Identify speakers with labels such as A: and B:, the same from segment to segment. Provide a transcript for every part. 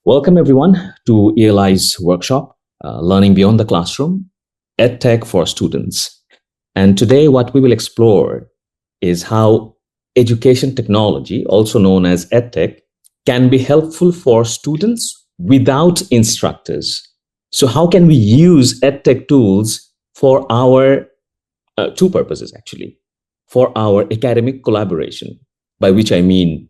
A: Welcome everyone to ELI's workshop, Learning Beyond the Classroom, EdTech for Students. And today what we will explore is how education technology, also known as EdTech, can be helpful for students without instructors. So how can we use EdTech tools for our two purposes actually, for our academic collaboration, by which I mean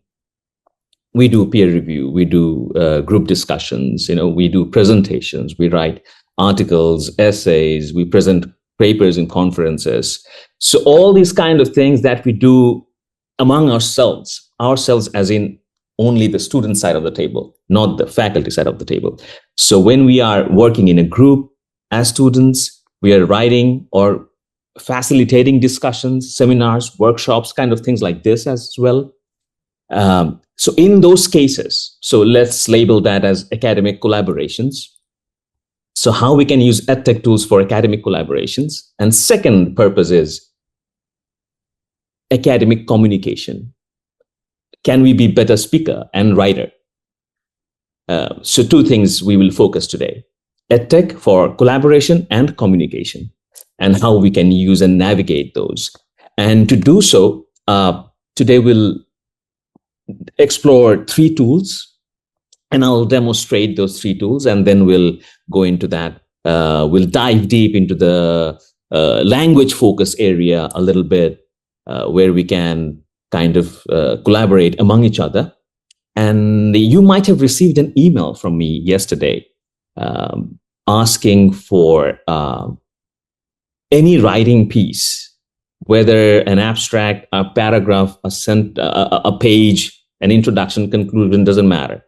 A: we do peer review, we do group discussions, we do presentations, we write articles, essays, we present papers in conferences. So all these kind of things that we do among ourselves as in only the student side of the table, not the faculty side of the table. So when we are working in a group as students, we are writing or facilitating discussions, seminars, workshops, kind of things like this as well. So in those cases, so let's label that as academic collaborations. So how we can use EdTech tools for academic collaborations. And second purpose is academic communication. Can we be better speaker and writer? So two things we will focus today. EdTech for collaboration and communication, and how we can use and navigate those. And to do so, today we'll explore three tools, and I'll demonstrate those three tools, and then we'll go into that. We'll dive deep into the language focus area a little bit, where we can kind of collaborate among each other. And you might have received an email from me yesterday asking for any writing piece, whether an abstract, a paragraph, a page, an introduction, conclusion, doesn't matter.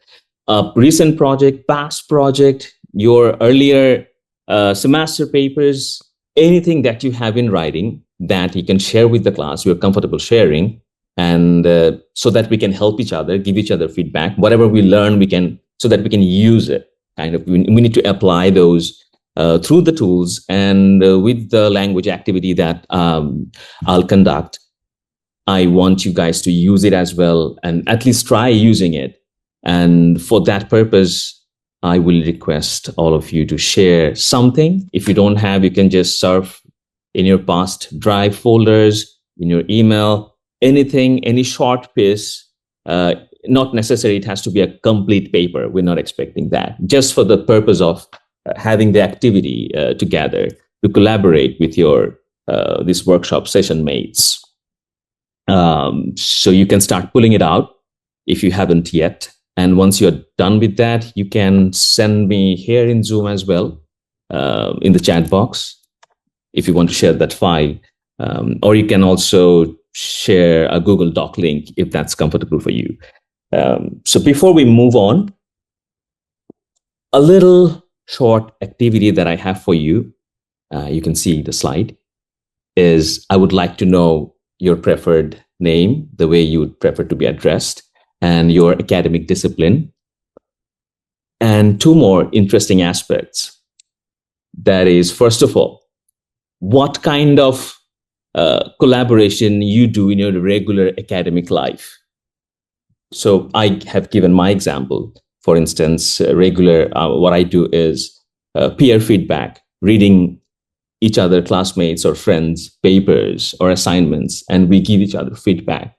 A: A recent project, past project, your earlier semester papers, anything that you have in writing that you can share with the class, you're comfortable sharing, and so that we can help each other, give each other feedback. Whatever we learn, so that we can use it. We need to apply those through the tools and with the language activity that I'll conduct. I want you guys to use it as well, and at least try using it. And for that purpose, I will request all of you to share something. If you don't have, you can just surf in your past drive folders, in your email, anything, any short piece. Not necessary, it has to be a complete paper. We're not expecting that. Just for the purpose of having the activity together to collaborate with your this workshop session mates. So you can start pulling it out if you haven't yet. And once you're done with that, you can send me here in Zoom as well, in the chat box, if you want to share that file. Or you can also share a Google Doc link if that's comfortable for you. So before we move on, a little short activity that I have for you, you can see the slide, is I would like to know your preferred name, the way you would prefer to be addressed, and your academic discipline. And two more interesting aspects. That is, first of all, what kind of collaboration you do in your regular academic life. So I have given my example. For instance, what I do is peer feedback, reading each other classmates or friends' papers or assignments, and we give each other feedback.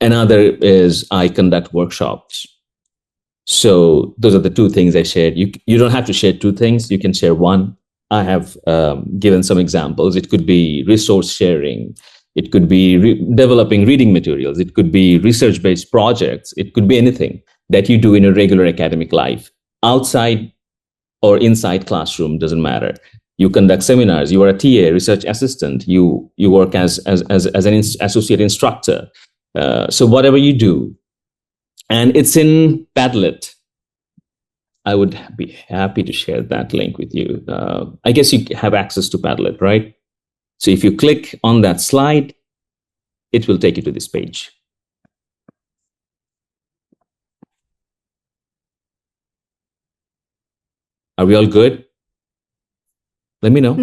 A: Another is I conduct workshops. So those are the two things I shared. You don't have to share two things. You can share one. I have given some examples. It could be resource sharing. It could be developing reading materials. It could be research-based projects. It could be anything that you do in a regular academic life, outside or inside classroom, doesn't matter. You conduct seminars. You are a TA, research assistant. You work as an associate instructor. So whatever you do, and it's in Padlet. I would be happy to share that link with you. I guess you have access to Padlet, right? So if you click on that slide, it will take you to this page. Are we all good? Let me know.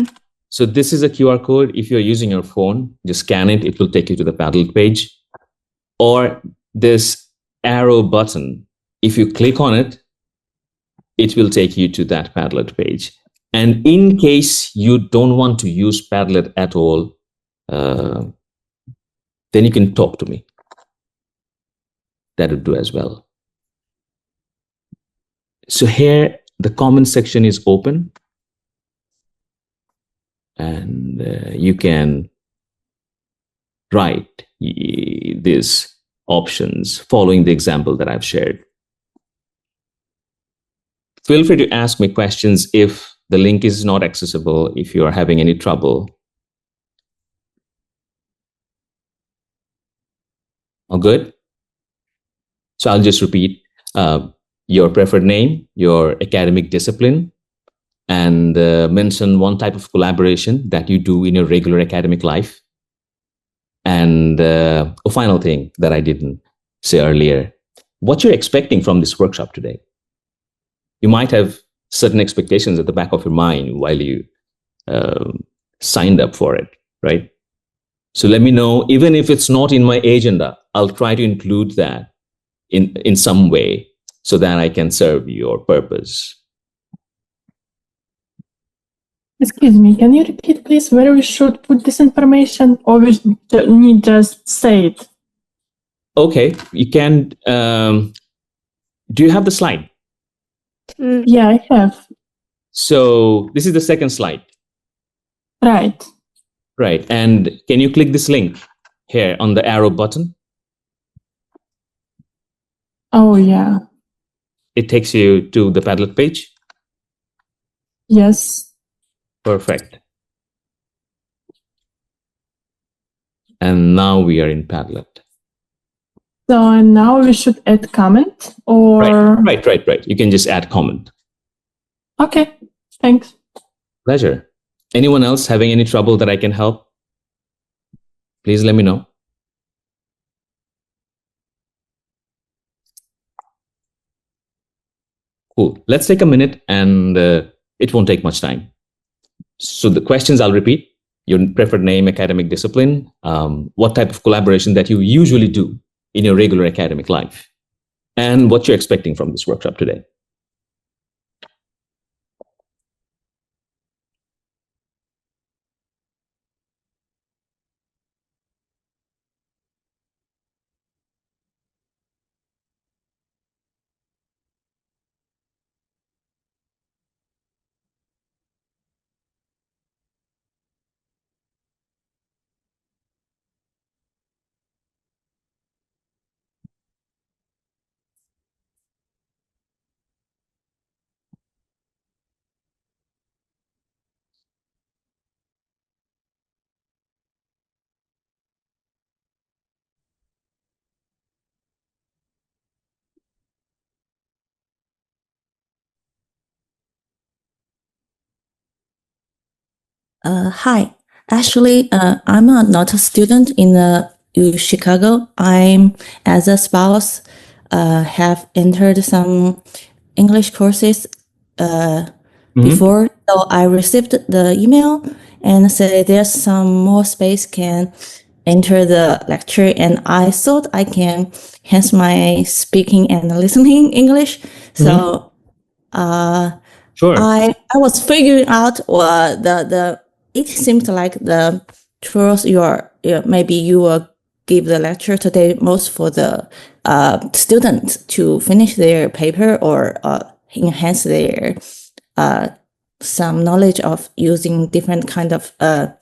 A: So this is a QR code. If you're using your phone, just scan it. It will take you to the Padlet page. Or this arrow button If you click on it, it will take you to that Padlet page. And in case you don't want to use Padlet at all, then you can talk to me. That would do as well. So here, the comment section is open. And you can write these options following the example that I've shared. Feel free to ask me questions if the link is not accessible, if you are having any trouble. All good? So I'll just repeat your preferred name, your academic discipline, and mention one type of collaboration that you do in your regular academic life. And a final thing that I didn't say earlier, what you're expecting from this workshop today. You might have certain expectations at the back of your mind while you signed up for it, right? So let me know, even if it's not in my agenda, I'll try to include that in some way so that I can serve your purpose.
B: Excuse me, can you repeat, please, where we should put this information, or we need just say it?
A: Okay, you can. Do you have the slide?
B: Yeah, I have.
A: So this is the second slide.
B: Right.
A: Right, and can you click this link here on the arrow button?
B: Oh, yeah.
A: It takes you to the Padlet page?
B: Yes.
A: Perfect. And now we are in Padlet.
B: So now we should add comment, or?
A: Right. You can just add comment.
B: Okay, thanks.
A: Pleasure. Anyone else having any trouble that I can help? Please let me know. Cool. Let's take a minute, and it won't take much time. So the questions I'll repeat: your preferred name, academic discipline, what type of collaboration that you usually do in your regular academic life, and what you're expecting from this workshop today.
C: Hi. Actually, I'm not a student in Chicago. I'm, as a spouse, have entered some English courses before. So I received the email and said there's some more space can enter the lecture, and I thought I can enhance my speaking and listening English. So
A: Sure.
C: I was figuring out it seemed like the tools maybe you will give the lecture today most for the students to finish their paper or enhance their some knowledge of using different kind of yeah.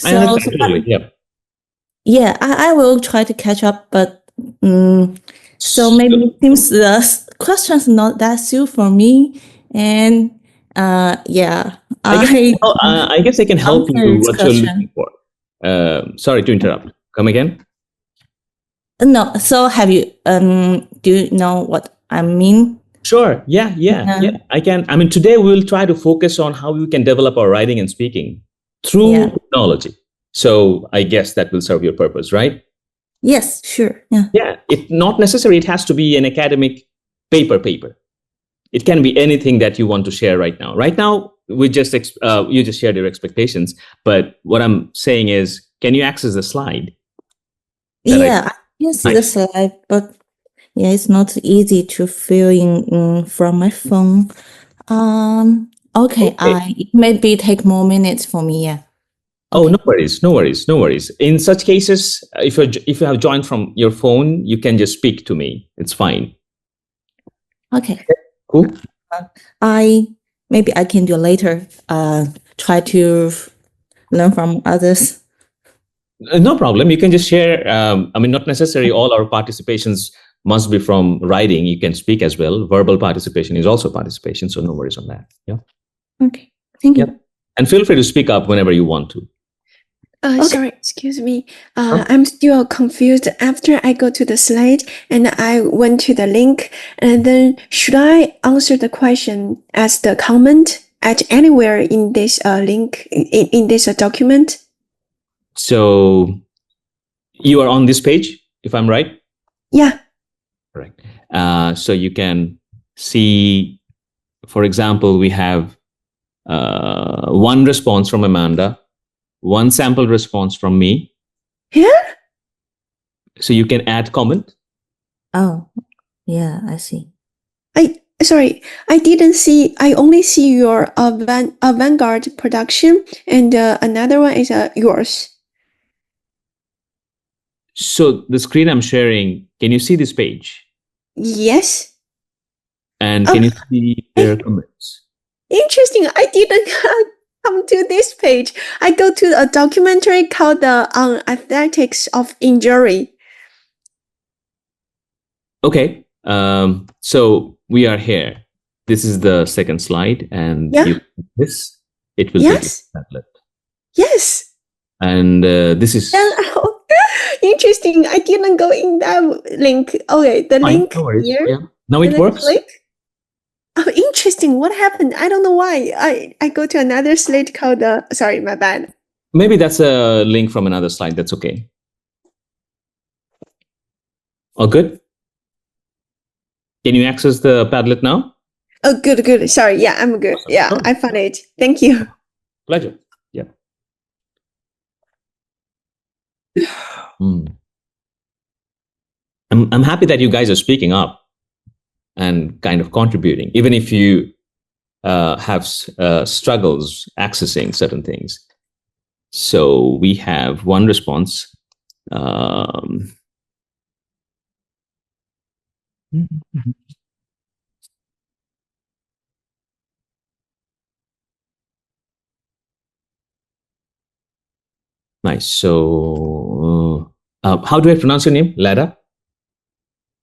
A: I understand totally.
C: Yeah, I will try to catch up, but so maybe it seems the questions not that suit for me, and yeah.
A: I guess I can help you what you're looking for. Sorry to interrupt. Come again?
C: No, so have you do you know what I mean?
A: Sure. Yeah. I can. I mean, today we'll try to focus on how we can develop our writing and speaking through technology. So I guess that will serve your purpose, right?
C: Yes, sure.
A: Yeah. It not necessarily it has to be an academic paper. It can be anything that you want to share right now. Right now, you just shared your expectations. But what I'm saying is, can you access the slide? that
C: Yeah, I can see the
A: Nice.
C: slide, but yeah, it's not easy to fill in from my phone. Okay,
A: Okay.
C: it maybe take more minutes for me. Yeah.
A: Oh,
C: Okay.
A: no worries, no worries, no worries. In such cases, if you have joined from your phone, you can just speak to me. It's fine.
C: Okay.
A: Cool.
C: I maybe I can do later. Try to learn from others.
A: No problem. You can just share. I mean, not necessarily all our participations must be from writing. You can speak as well. Verbal participation is also participation, so no worries on that. Yeah.
C: Okay. Thank you.
A: Yep. And feel free to speak up whenever you want to.
D: Sorry, excuse me. I'm still confused. After I go to the slide and I went to the link, and then should I answer the question as the comment at anywhere in this link in this document?
A: So you are on this page, if I'm right.
D: Yeah.
A: Correct. So you can see, for example, we have one response from Amanda, one sample response from me.
D: Yeah.
A: So you can add comment.
C: Oh, yeah, I see.
D: Sorry, I didn't see. I only see your avant-garde production, and another one is yours.
A: So the screen I'm sharing, can you see this page?
D: Yes.
A: And
D: Oh,
A: can you see their comments?
D: interesting. I didn't come to this page. I go to a documentary called the Athletics of Injury.
A: Okay. So we are here. This is the second slide, and
D: Yeah.
A: you this it will take you
D: Yes.
A: to the tablet.
D: Yes.
A: And this is
D: Oh, interesting. I didn't go in that link. Okay, the
A: fine.
D: link
A: No worries.
D: here.
A: Yeah. Now
D: And
A: it
D: then
A: works.
D: click. Oh, interesting. What happened? I don't know why. I go to another slide called sorry, my bad.
A: Maybe that's a link from another slide. That's okay. All good? Can you access the Padlet now?
D: Oh, good, good. Sorry. Yeah, I'm good. Yeah,
A: Sure.
D: I found it. Thank you.
A: Pleasure. Yeah. Hmm. I'm happy that you guys are speaking up and kind of contributing, even if you have struggles accessing certain things. So we have one response. Nice. So how do I pronounce your name? Lada,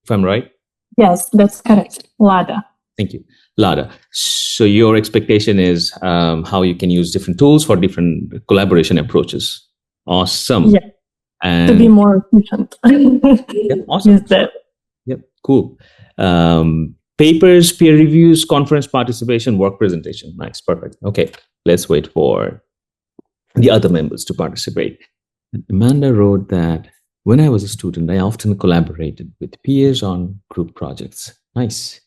A: if I'm right?
B: Yes, that's correct. Lada.
A: Thank you. Lada. So your expectation is how you can use different tools for different collaboration approaches. Awesome.
B: Yeah.
A: And
B: To be more efficient.
A: yeah, awesome.
B: Use that.
A: Yep, cool. Papers, peer reviews, conference participation, work presentation. Nice, perfect. Okay, let's wait for the other members to participate. Amanda wrote that when I was a student, I often collaborated with peers on group projects. Nice.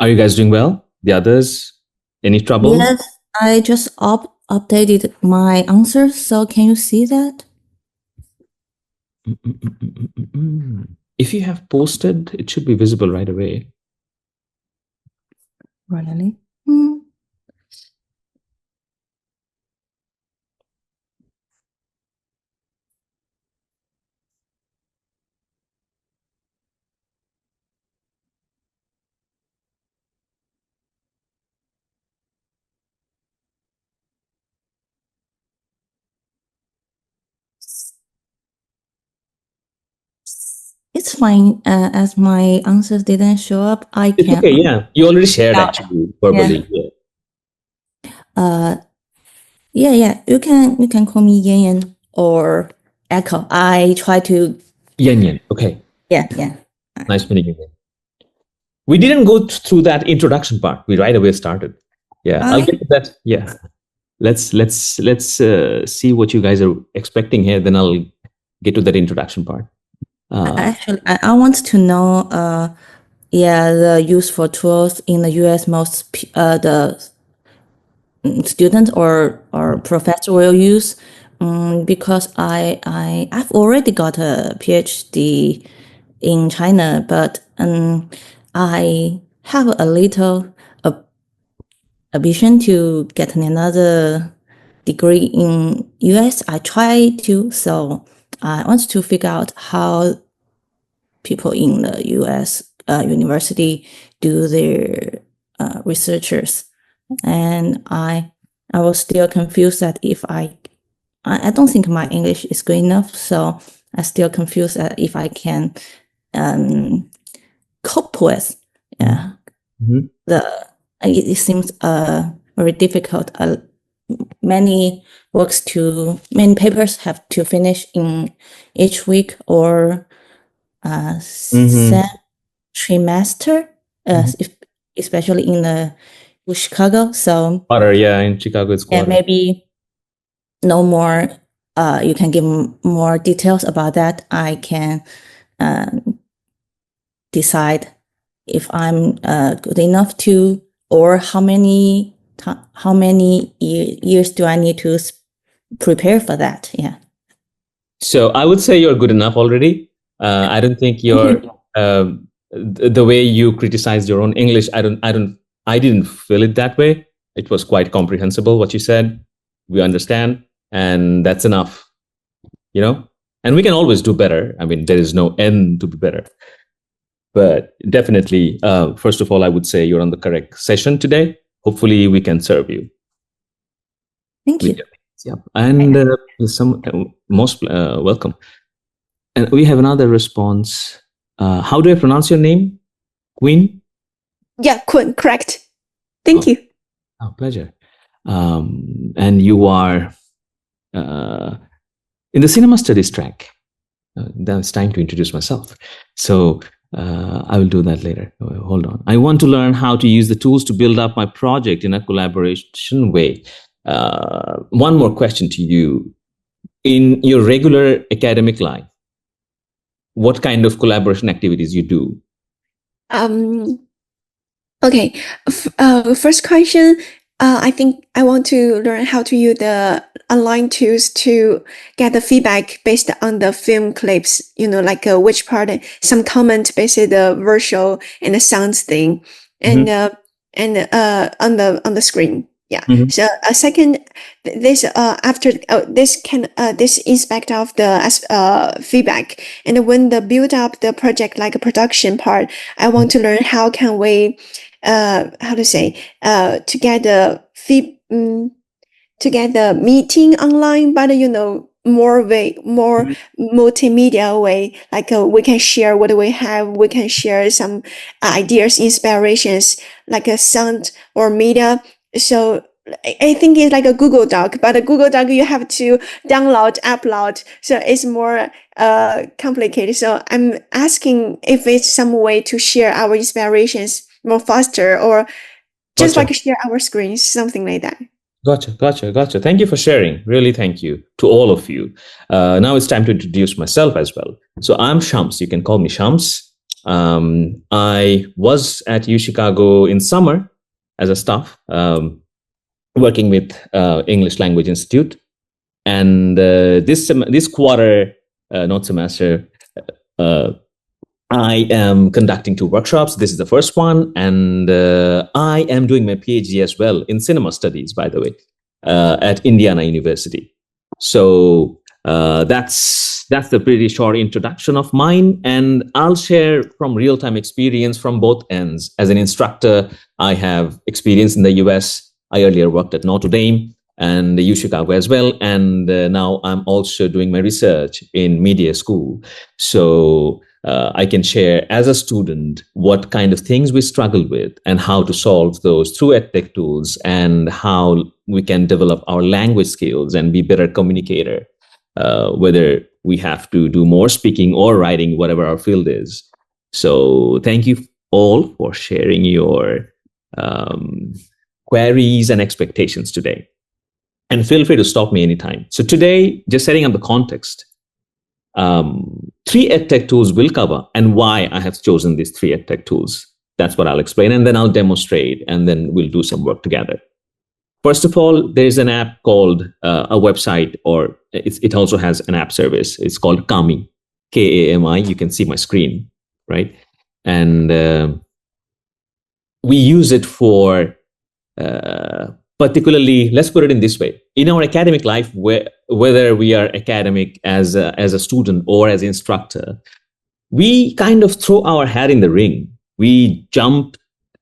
A: Are you guys doing well? The others, any trouble?
C: Yes, I just updated my answers. So can you see that?
A: If you have posted, it should be visible right away.
C: Really? Hmm. It's fine. As my answers didn't show up, I
A: It's
C: can.
A: okay. Yeah, you already shared
C: Yeah.
A: actually verbally. Yeah.
C: Yeah. You can call me Yan Yan or Echo. I try to.
A: Yan Yan. Okay.
C: Yeah.
A: Nice meeting you. We didn't go through that introduction part. We right away started. Yeah, I'll get to that. Yeah, let's see what you guys are expecting here. Then I'll get to that introduction part.
C: Actually, I want to know. The useful tools in the US the student or professor will use, because I've already got a PhD in China, but I have a little ambition to get another degree in US. I try to, so I want to figure out how people in the US university do their researchers, and I was still confused that if I don't think my English is good enough, so I still confused that if I can cope with it seems very difficult. Many papers have to finish in each week or trimester, especially in the Chicago. So
A: in Chicago it's quarter.
C: Maybe no more. You can give more details about that. I can decide if I'm good enough to, or how many years do I need to prepare for that? Yeah.
A: So I would say you're good enough already. I don't think you're the way you criticized your own English. I didn't feel it that way. It was quite comprehensible what you said. We understand, and that's enough. And we can always do better. I mean, there is no end to be better. But definitely, first of all, I would say you're on the correct session today. Hopefully, we can serve you.
C: Thank you.
A: Yeah, and most welcome. And we have another response. How do I pronounce your name? Queen?
D: Yeah, Queen, correct. Thank you.
A: Oh, pleasure. And you are in the cinema studies track. Now it's time to introduce myself. So I will do that later. Hold on. I want to learn how to use the tools to build up my project in a collaboration way. One more question to you. In your regular academic life, what kind of collaboration activities you do?
D: Okay. First question. I think I want to learn how to use the online tools to get the feedback based on the film clips, like which part, some comment based on the visual and the sounds thing, and on the screen. Yeah. So second, this after this inspect of the feedback, and when the build up the project like a production part, I want to learn how can we how to say to get the meeting online, but more multimedia way, like we can share what we have, we can share some ideas, inspirations, like a sound or media. So I think it's like a Google Doc, but a Google Doc you have to download, upload, so it's more complicated. So I'm asking if it's some way to share our inspirations more faster, or just like share our screens, something like that.
A: Gotcha. Thank you for sharing. Really, thank you to all of you. Now it's time to introduce myself as well. So I'm Shams. You can call me Shams. I was at U Chicago in summer as a staff, working with English Language Institute. And this quarter, not semester, I am conducting 2 workshops. This is the first one, and I am doing my PhD as well in cinema studies, by the way, at Indiana University. So that's the pretty short introduction of mine, and I'll share from real-time experience from both ends. As an instructor, I have experience in the US. I earlier worked at Notre Dame and U Chicago as well, and now I'm also doing my research in media school. So I can share as a student what kind of things we struggle with and how to solve those through EdTech tools, and how we can develop our language skills and be better communicator, whether we have to do more speaking or writing, whatever our field is. So thank you all for sharing your queries and expectations today. And feel free to stop me anytime. So today, just setting up the context, 3 EdTech tools will cover, and why I have chosen these 3 EdTech tools. That's what I'll explain, and then I'll demonstrate, and then we'll do some work together. First of all, there's an app called a website, or it also has an app service. It's called Kami, K-A-M-I. You can see my screen, right? And we use it for particularly, let's put it in this way. In our academic life, whether we are academic as a student or as instructor, we kind of throw our hat in the ring. We jump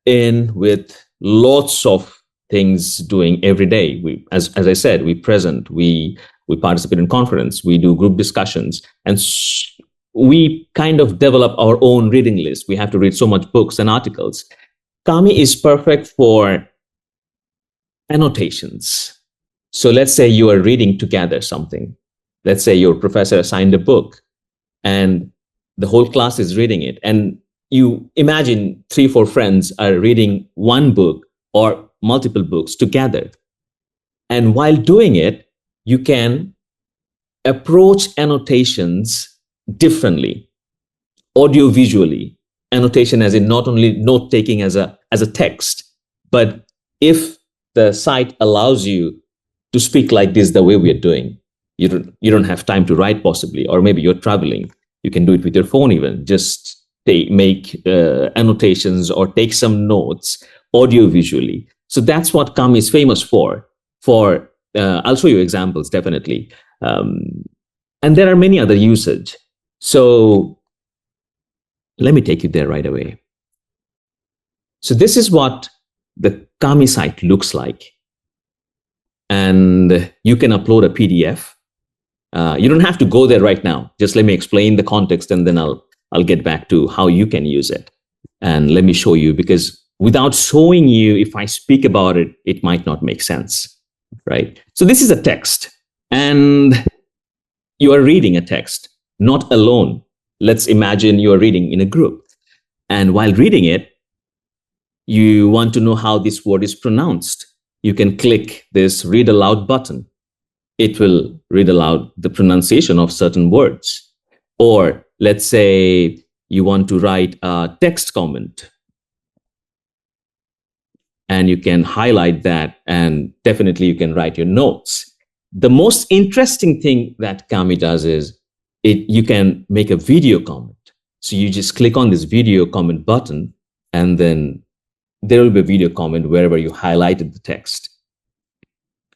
A: in with lots of things doing every day. We, as I said, we present, we participate in conference, we do group discussions, and we kind of develop our own reading list. We have to read so much books and articles. Kami is perfect for annotations. So let's say you are reading together something. Let's say your professor assigned a book and the whole class is reading it. And you imagine 3-4 friends are reading one book or multiple books together. And while doing it, you can approach annotations differently, audio-visually. Annotation as in not only note-taking as a text, but if the site allows you to speak like this the way we are doing, you don't have time to write possibly, or maybe you're traveling, you can do it with your phone even. Just make annotations or take some notes audio-visually. So that's what Kami is famous for. I'll show you examples, definitely. And there are many other usage. So let me take you there right away. So this is what the Kami site looks like. And you can upload a PDF. You don't have to go there right now. Just let me explain the context, and then I'll get back to how you can use it. And let me show you, because without showing you, if I speak about it, it might not make sense, right? So this is a text, and you are reading a text, not alone. Let's imagine you are reading in a group. And while reading it, you want to know how this word is pronounced. You can click this read aloud button. It will read aloud the pronunciation of certain words. Or let's say you want to write a text comment, and you can highlight that, and definitely you can write your notes. The most interesting thing that Kami does is you can make a video comment. So you just click on this video comment button, and then there will be a video comment wherever you highlighted the text.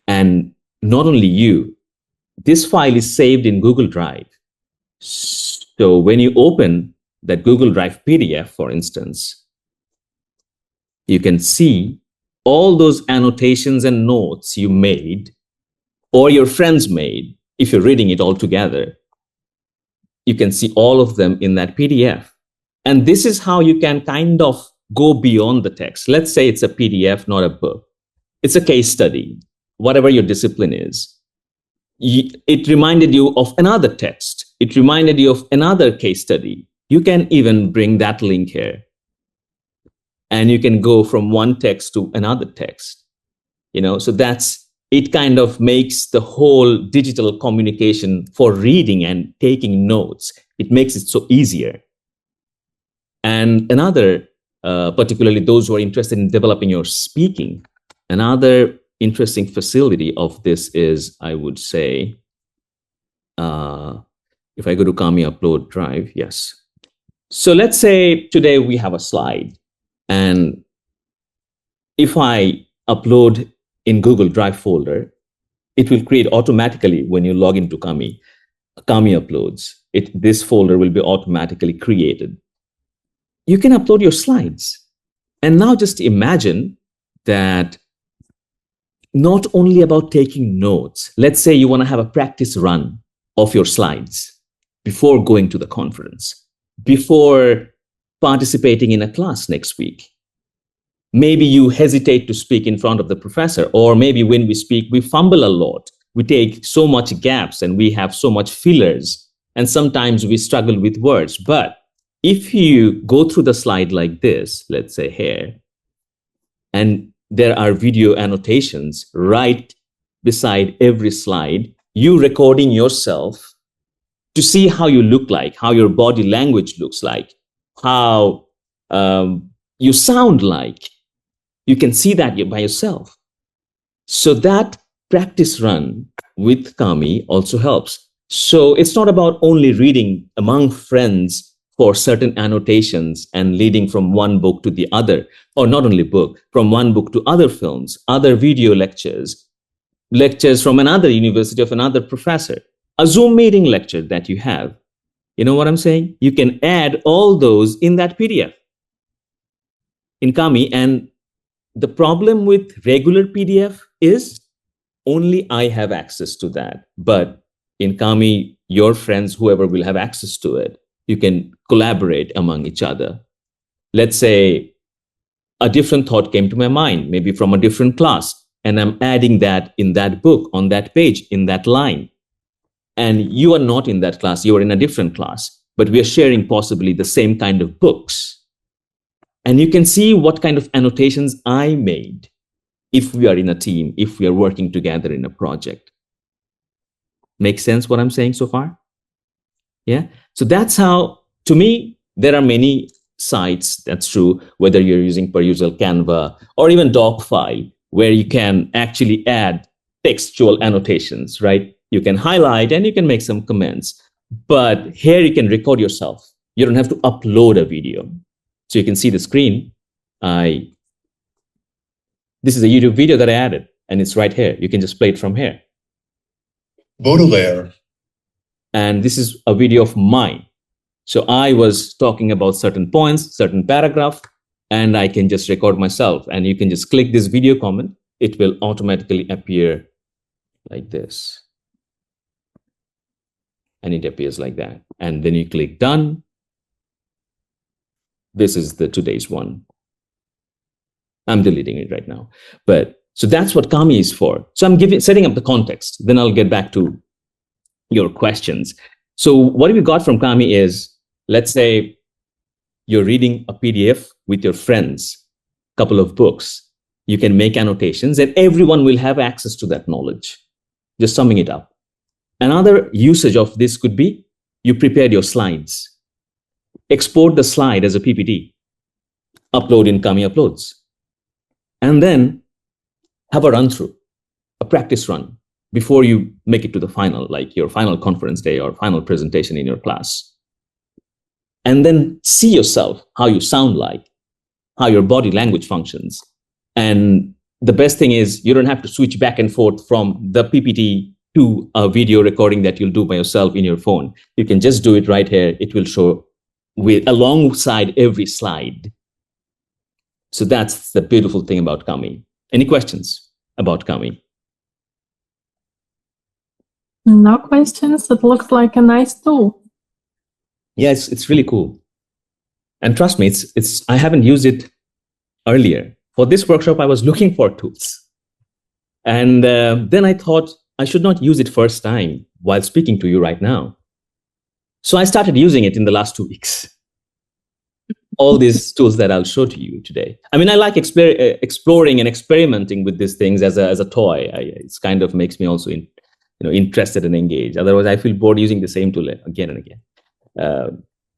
A: And not only you, this file is saved in Google Drive. So when you open that Google Drive PDF, for instance, you can see all those annotations and notes you made or your friends made. If you're reading it all together, you can see all of them in that PDF. And this is how you can kind of go beyond the text. Let's say it's a PDF, not a book. It's a case study, whatever your discipline is. It reminded you of another text. It reminded you of another case study. You can even bring that link here. And you can go from one text to another text. So it kind of makes the whole digital communication for reading and taking notes, it makes it so easier. And another, particularly those who are interested in developing your speaking, another interesting facility of this is, I would say, if I go to Kami Upload Drive, yes. So let's say today we have a slide, and if I upload in Google Drive folder, it will create automatically when you log into Kami Uploads. This folder will be automatically created. You can upload your slides. And now just imagine that not only about taking notes. Let's say you want to have a practice run of your slides before going to the conference. before participating in a class next week. Maybe you hesitate to speak in front of the professor, or maybe when we speak, we fumble a lot. We take so much gaps and we have so much fillers, and sometimes we struggle with words. But if you go through the slide like this, let's say here, and there are video annotations right beside every slide, you recording yourself to see how you look like, how your body language looks like, how you sound like. You can see that by yourself. So that practice run with Kami also helps. So it's not about only reading among friends for certain annotations and leading from one book to the other, or not only book, from one book to other films, other video lectures, lectures from another university of another professor, a Zoom meeting lecture that you have. You know what I'm saying? You can add all those in that PDF in Kami. And the problem with regular PDF is only I have access to that. But in Kami, your friends, whoever will have access to it, you can collaborate among each other. Let's say a different thought came to my mind, maybe from a different class, and I'm adding that in that book, on that page, in that line. And you are not in that class, you are in a different class, but we are sharing possibly the same kind of books. And you can see what kind of annotations I made if we are in a team, if we are working together in a project. Make sense what I'm saying so far? Yeah. So that's how, to me, there are many sites, that's true, whether you're using per usual Canva or even Docfile, where you can actually add textual annotations, right? You can highlight and you can make some comments. But here you can record yourself. You don't have to upload a video. So you can see the screen. This is a YouTube video that I added, and it's right here. You can just play it from here.
E: Baudelaire.
A: And this is a video of mine. So I was talking about certain points, certain paragraph, and I can just record myself. And you can just click this video comment. It will automatically appear like this. And it appears like that. And then you click done. This is the today's one. I'm deleting it right now. But so that's what Kami is for. So I'm setting up the context. Then I'll get back to your questions. So what we got from Kami is, let's say you're reading a PDF with your friends, couple of books. You can make annotations and everyone will have access to that knowledge. Just summing it up. Another usage of this could be you prepared your slides. Export the slide as a PPT, upload in Kami Uploads, and then have a run through, a practice run before you make it to the final, like your final conference day or final presentation in your class. And then see yourself, how you sound like, how your body language functions. And the best thing is you don't have to switch back and forth from the PPT to a video recording that you'll do by yourself in your phone. You can just do it right here. It will show alongside every slide. So that's the beautiful thing about Kami. Any questions about Kami?
B: No questions. It looks like a nice tool.
A: Yeah, it's really cool. And trust me, I haven't used it earlier. For this workshop, I was looking for tools. And then I thought I should not use it first time while speaking to you right now. So I started using it in the last 2 weeks. All these tools that I'll show to you today. I mean, I like exploring and experimenting with these things as a toy. It kind of makes me also interested and engaged. Otherwise, I feel bored using the same tool again and again.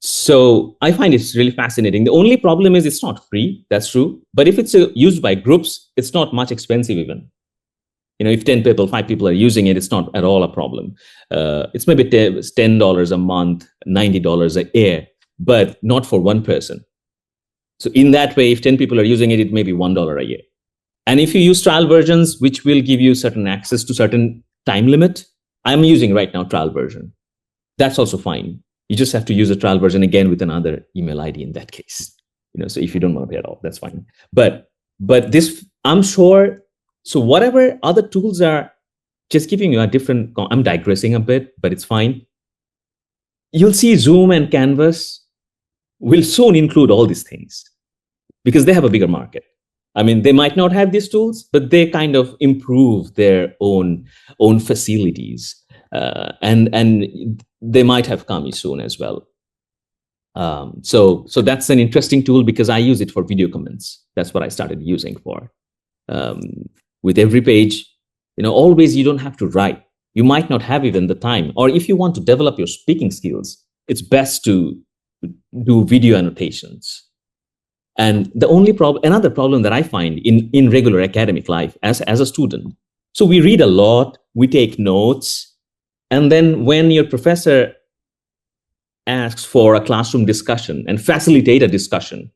A: So I find it's really fascinating. The only problem is it's not free. That's true. But if it's used by groups, it's not much expensive even. If 10 people, 5 people are using it, it's not at all a problem. It's maybe $10 a month, $90 a year, but not for one person. So in that way, if 10 people are using it, it may be $1 a year. And if you use trial versions, which will give you certain access to certain time limit, I'm using right now trial version. That's also fine. You just have to use a trial version again with another email ID in that case. So if you don't want to pay at all, that's fine. But this, I'm sure. So whatever other tools are just giving you a different, I'm digressing a bit, but it's fine. You'll see Zoom and Canvas will soon include all these things because they have a bigger market. I mean, they might not have these tools, but they kind of improve their own facilities, and they might have coming soon as well. So that's an interesting tool because I use it for video comments. That's what I started using for. With every page, always you don't have to write. You might not have even the time, or if you want to develop your speaking skills, it's best to do video annotations. And the only problem, another problem that I find in regular academic life as a student, so we read a lot, we take notes, and then when your professor asks for a classroom discussion and facilitate a discussion,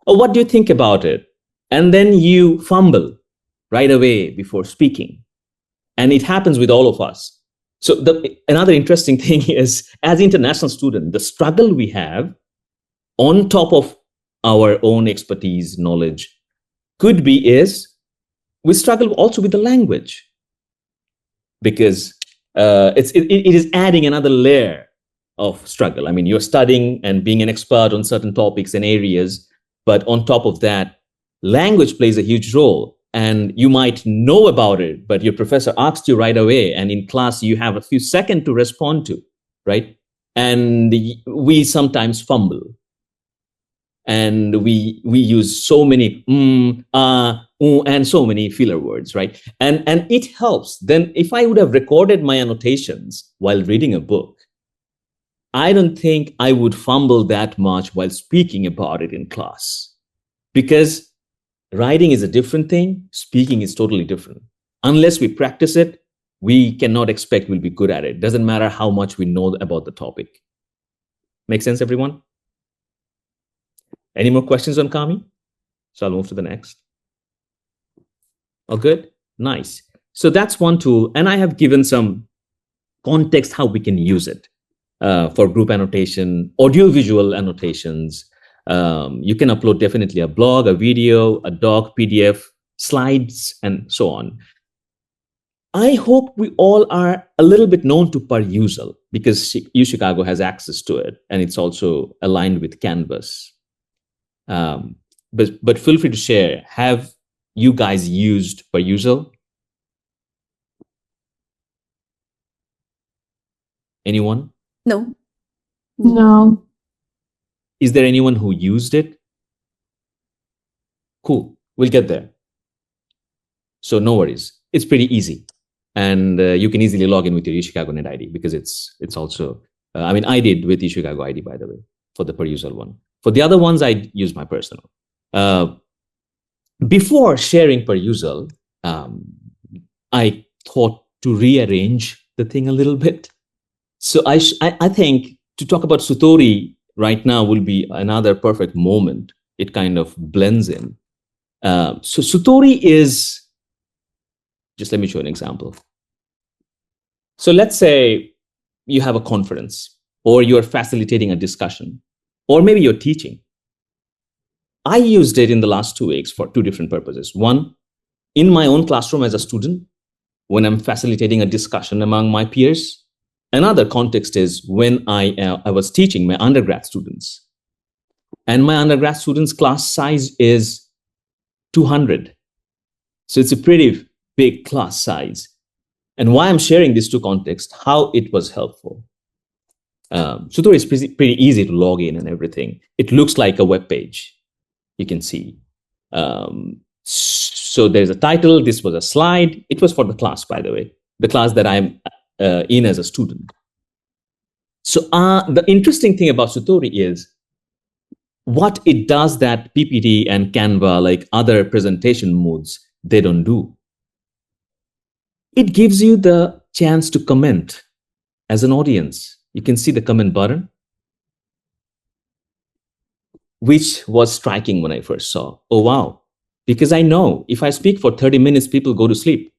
A: oh, what do you think about it? And then you fumble right away before speaking. And it happens with all of us. So another interesting thing is, as international student, the struggle we have on top of our own expertise, knowledge, could be is we struggle also with the language, because it is adding another layer of struggle. I mean, you're studying and being an expert on certain topics and areas, but on top of that, language plays a huge role. And you might know about it, but your professor asked you right away, and in class you have a few seconds to respond to, right? And we sometimes fumble. And we use so many and so many filler words, right? And it helps. Then if I would have recorded my annotations while reading a book, I don't think I would fumble that much while speaking about it in class, because writing is a different thing. Speaking is totally different. Unless we practice it, we cannot expect we'll be good at it. Doesn't matter how much we know about the topic. Make sense, everyone? Any more questions on Kami? So I'll move to the next. All good? Nice. So that's one tool. And I have given some context how we can use it for group annotation, audio-visual annotations. You can upload definitely a blog, a video, a doc, PDF, slides, and so on. I hope we all are a little bit known to Perusal, because UChicago has access to it, and it's also aligned with Canvas. But feel free to share. Have you guys used Perusal? Anyone?
D: No.
B: No.
A: Is there anyone who used it? Cool, we'll get there. So no worries, it's pretty easy. And you can easily log in with your UChicago Net ID, because it's also, I mean, I did with UChicago ID, by the way, for the Perusal one. For the other ones, I use my personal. Before sharing Perusal, I thought to rearrange the thing a little bit. So I think to talk about Sutori right now will be another perfect moment. It kind of blends in. So Sutori is, just let me show an example. So let's say you have a conference, or you're facilitating a discussion, or maybe you're teaching. I used it in the last 2 weeks for two different purposes. One, in my own classroom as a student, when I'm facilitating a discussion among my peers. Another context is when I was teaching my undergrad students. And my undergrad students' class size is 200. So it's a pretty big class size. And why I'm sharing these two contexts, how it was helpful. Sutori is pretty easy to log in and everything. It looks like a web page. You can see. So there's a title. This was a slide. It was for the class, by the way, the class that I'm in as a student. So the interesting thing about Sutori is what it does that PPT and Canva, like other presentation modes, they don't do. It gives you the chance to comment as an audience. You can see the comment button, which was striking when I first saw. Oh, wow. Because I know if I speak for 30 minutes, people go to sleep.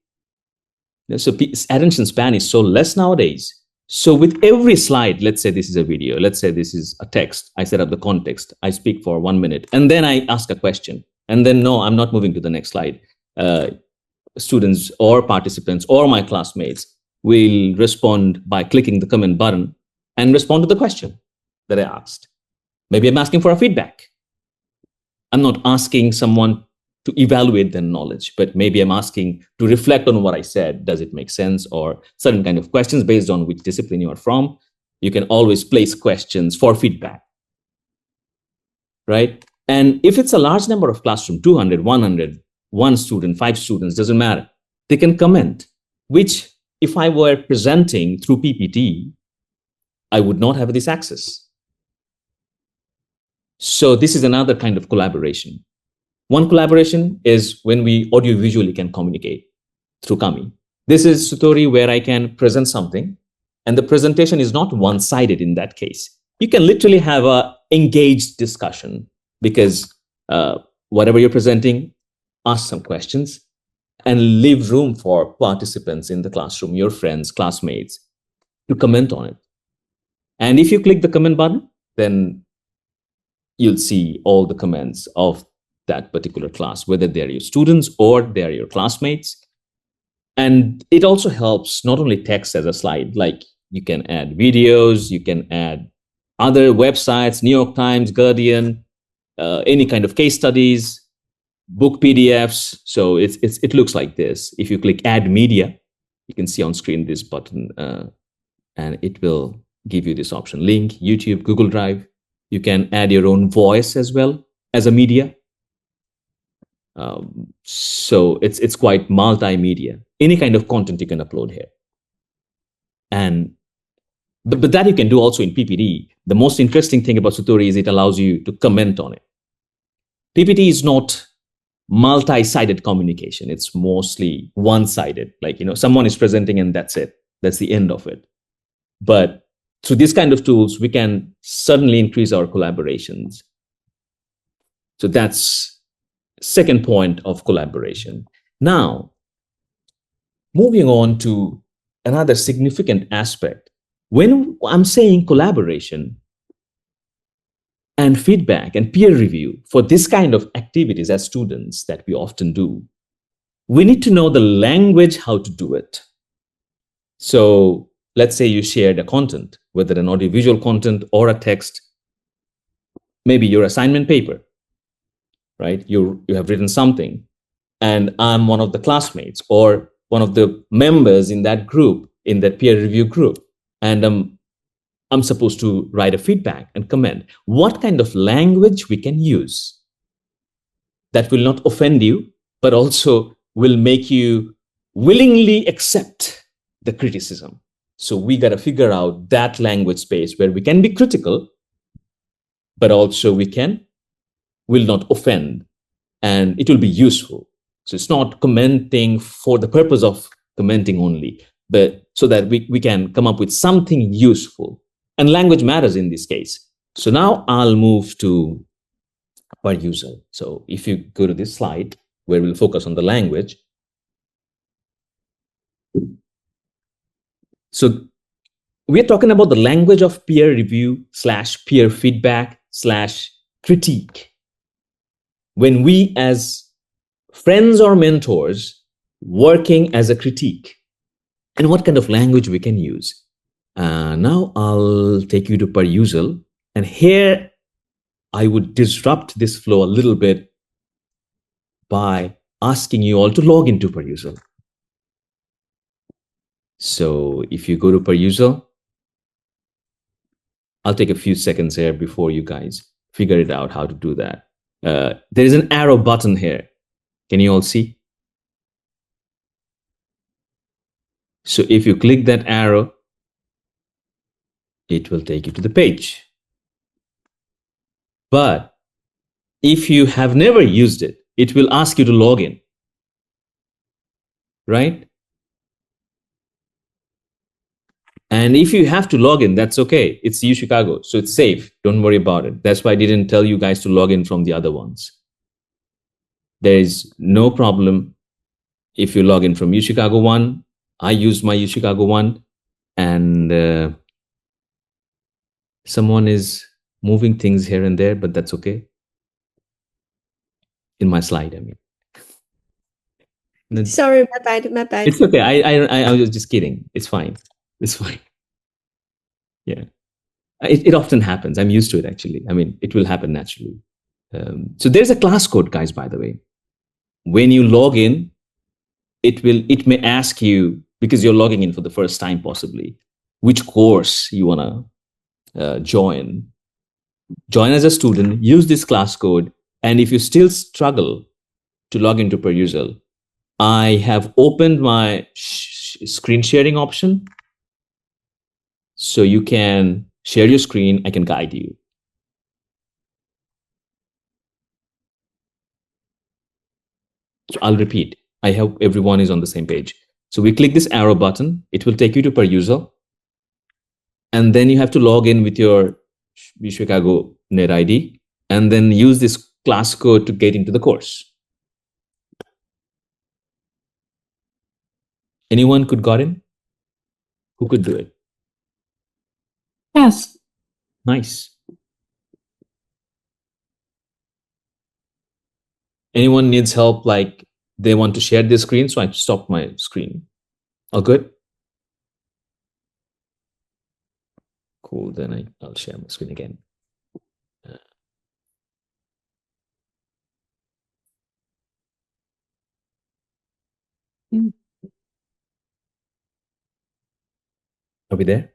A: So attention span is so less nowadays. So with every slide, let's say this is a video, let's say this is a text, I set up the context, I speak for 1 minute, and then I ask a question. And then, no, I'm not moving to the next slide. Students or participants or my classmates will respond by clicking the comment button and respond to the question that I asked. Maybe I'm asking for a feedback. I'm not asking someone to evaluate their knowledge, but maybe I'm asking to reflect on what I said. Does it make sense? Or certain kind of questions based on which discipline you are from. You can always place questions for feedback, right? And if it's a large number of classroom, 200, 100, one student, 5 students, doesn't matter. They can comment, which if I were presenting through PPT, I would not have this access. So this is another kind of collaboration. One collaboration is when we audio-visually can communicate through Kami. This is Sutori where I can present something, and the presentation is not one-sided in that case. You can literally have a engaged discussion because whatever you're presenting, ask some questions and leave room for participants in the classroom, your friends, classmates, to comment on it. And if you click the comment button, then you'll see all the comments of that particular class, whether they're your students or they're your classmates. And it also helps not only text as a slide, like you can add videos, you can add other websites, New York Times, Guardian, any kind of case studies, book PDFs. So it looks like this. If you click add media, you can see on screen this button and it will give you this option, link, YouTube, Google Drive. You can add your own voice as well as a media. So it's quite multimedia. Any kind of content you can upload here. But that you can do also in PPT. The most interesting thing about Sutori is it allows you to comment on it. PPT is not multi-sided communication. It's mostly one-sided. Like, someone is presenting and that's it. That's the end of it. But through this kind of tools, we can suddenly increase our collaborations. So that's second point of collaboration. Now, moving on to another significant aspect. When I'm saying collaboration and feedback and peer review for this kind of activities as students that we often do, we need to know the language how to do it. So let's say you shared a content, whether an audiovisual content or a text, maybe your assignment paper, right? You have written something and I'm one of the classmates or one of the members in that group, in that peer review group, and I'm supposed to write a feedback and comment. What kind of language we can use that will not offend you, but also will make you willingly accept the criticism? So we got to figure out that language space where we can be critical, but also will not offend, and it will be useful. So it's not commenting for the purpose of commenting only, but so that we can come up with something useful. And language matters in this case. So now I'll move to per user. So if you go to this slide where we'll focus on the language. So we're talking about the language of peer review / peer feedback / critique. When we as friends or mentors working as a critique, and what kind of language we can use. Now I'll take you to perusal, and here I would disrupt this flow a little bit by asking you all to log into perusal. So if you go to perusal, I'll take a few seconds here before you guys figure it out how to do that. There is an arrow button here. Can you all see? So if you click that arrow, it will take you to the page. But if you have never used it, it will ask you to log in, right? And if you have to log in, that's okay. It's UChicago, so it's safe. Don't worry about it. That's why I didn't tell you guys to log in from the other ones. There is no problem if you log in from UChicago 1. I use my UChicago 1, and someone is moving things here and there, but that's okay. In my slide, I mean.
D: Sorry, my bad.
A: It's okay. I was just kidding. It's fine. It's fine. Yeah. It often happens. I'm used to it, actually. I mean, it will happen naturally. So there's a class code, guys, by the way. When you log in, it may ask you, because you're logging in for the first time possibly, which course you want to join. Join as a student, use this class code, and if you still struggle to log into per user, I have opened my screen sharing option, so you can share your screen. I can guide you. So I'll repeat. I hope everyone is on the same page. So we click this arrow button. It will take you to per user. And then you have to log in with your Chicago net ID and then use this class code to get into the course. Anyone could got in? Who could do it?
B: Yes.
A: Nice. Anyone needs help, like they want to share their screen, so I stopped my screen. All good? Cool, then I'll share my screen again. Are we there?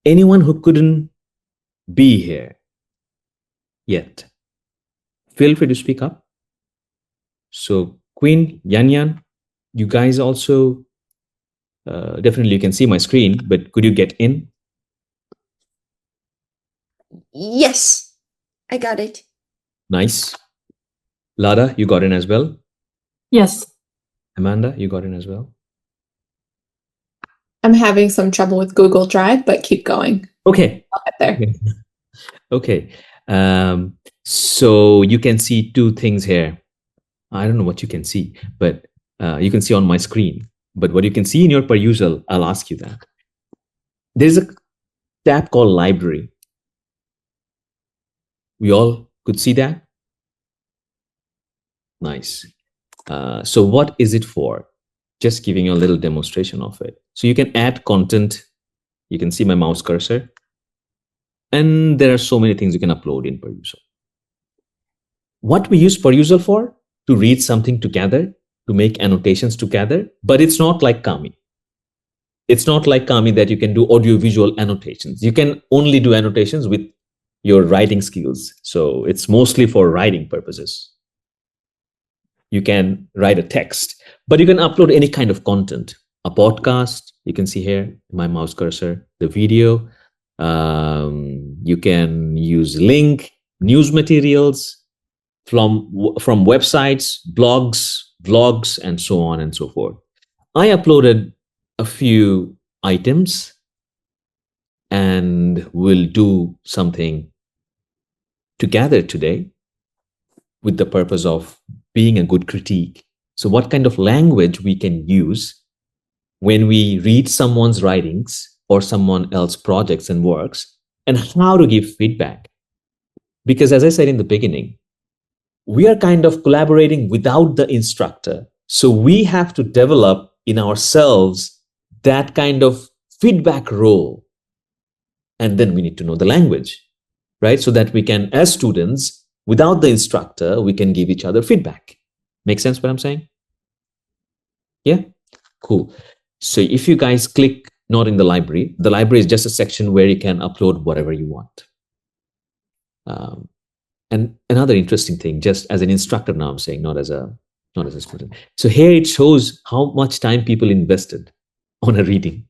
A: Anyone who couldn't be here yet, feel free to speak up. So Queen, Yan, you guys also, definitely you can see my screen, but could you get in?
D: Yes, I got it.
A: Nice. Lada, you got in as well?
B: Yes.
A: Amanda, you got in as well?
E: I'm having some trouble with Google Drive, but keep going.
A: Okay.
E: I'll get there.
A: Okay. So you can see two things here. I don't know what you can see, but you can see on my screen. But what you can see in your per user, I'll ask you that. There's a tab called Library. We all could see that? Nice. So what is it for? Just giving you a little demonstration of it. So you can add content. You can see my mouse cursor. And there are so many things you can upload in per user. What we use per user for? To read something together, to make annotations together, but it's not like Kami. It's not like Kami that you can do audio-visual annotations. You can only do annotations with your writing skills. So it's mostly for writing purposes. You can write a text, but you can upload any kind of content. A podcast, you can see here, my mouse cursor, the video. You can use link, news materials from websites, blogs, vlogs, and so on and so forth. I uploaded a few items and we'll do something together today with the purpose of being a good critique. So what kind of language we can use when we read someone's writings or someone else's projects and works, and how to give feedback. Because as I said in the beginning, we are kind of collaborating without the instructor. So we have to develop in ourselves that kind of feedback role. And then we need to know the language, right? So that we can, as students, without the instructor, we can give each other feedback. Make sense what I'm saying? Yeah? Cool. So if you guys click not in the library is just a section where you can upload whatever you want. And another interesting thing, just as an instructor now I'm saying, not as a student. So here it shows how much time people invested on a reading.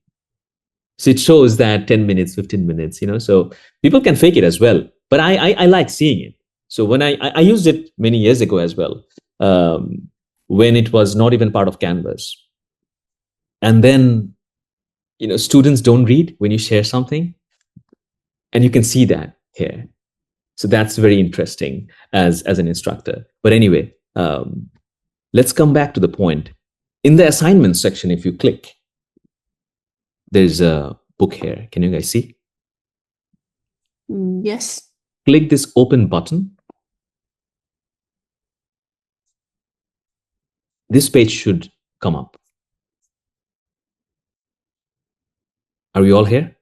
A: So it shows that 10 minutes, 15 minutes, so people can fake it as well. But I like seeing it. So when I used it many years ago as well, when it was not even part of Canvas. And then, students don't read when you share something. And you can see that here. So that's very interesting as an instructor. But anyway, let's come back to the point. In the assignment section, if you click, there's a book here. Can you guys see?
D: Yes.
A: Click this open button. This page should come up. Are we all here?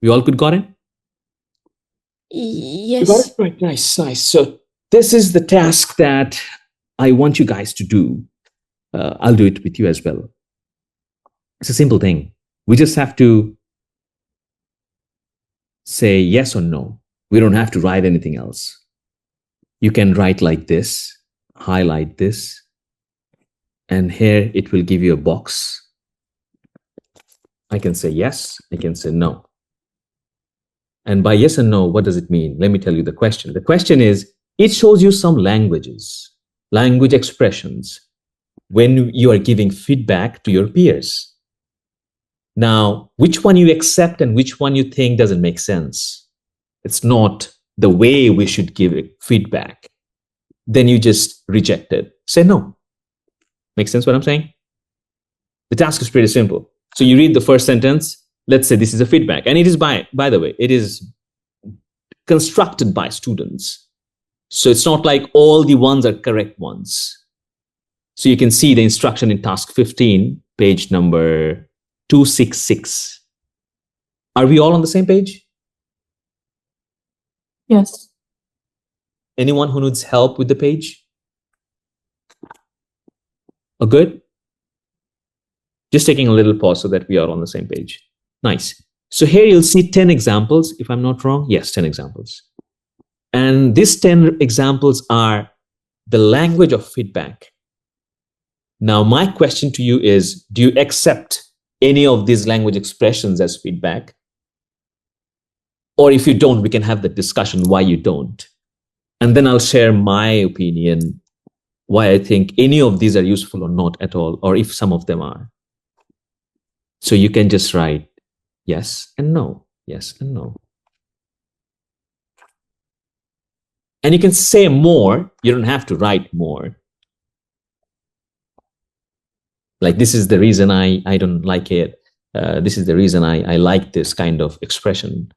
A: We all got it? You got
D: Yes.
A: it? Right, nice, nice. So this is the task that I want you guys to do. I'll do it with you as well. It's a simple thing. We just have to say yes or no. We don't have to write anything else. You can write like this, highlight this, and here it will give you a box. I can say yes, I can say no. And by yes and no, what does it mean? Let me tell you the question. The question is, it shows you some languages, language expressions, when you are giving feedback to your peers. Now, which one you accept and which one you think doesn't make sense? It's not the way we should give feedback. Then you just reject it. Say no. Make sense what I'm saying? The task is pretty simple. So you read the first sentence. Let's say this is a feedback. And it is by the way, it is constructed by students. So it's not like all the ones are correct ones. So you can see the instruction in task 15, page number 266. Are we all on the same page?
B: Yes.
A: Anyone who needs help with the page? Oh, good? Just taking a little pause so that we are on the same page. Nice. So here you'll see 10 examples, if I'm not wrong. Yes, 10 examples. And these 10 examples are the language of feedback. Now, my question to you is, do you accept any of these language expressions as feedback? Or if you don't, we can have the discussion why you don't. And then I'll share my opinion, why I think any of these are useful or not at all, or if some of them are. So you can just write yes and no, yes and no. And you can say more, you don't have to write more. Like, this is the reason I don't like it. This is the reason I like this kind of expression.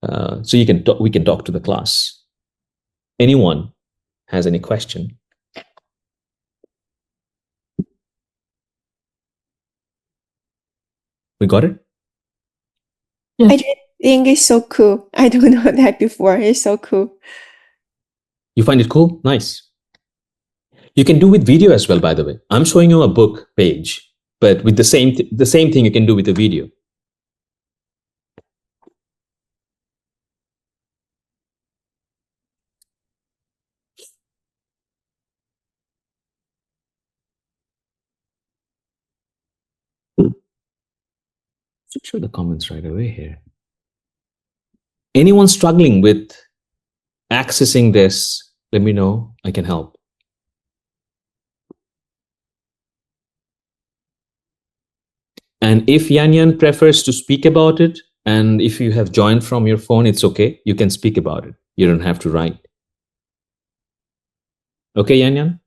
A: So you can we can talk to the class. Anyone has any question? We got it?
B: Yes.
D: I just think it's so cool. I don't know that before. It's so cool.
A: You find it cool? Nice. You can do with video as well, by the way. I'm showing you a book page, but with the same thing you can do with the video. Should show the comments right away here. Anyone struggling with accessing this, let me know. I can help. And if Yan prefers to speak about it, and if you have joined from your phone, it's okay. You can speak about it. You don't have to write. Okay, Yan?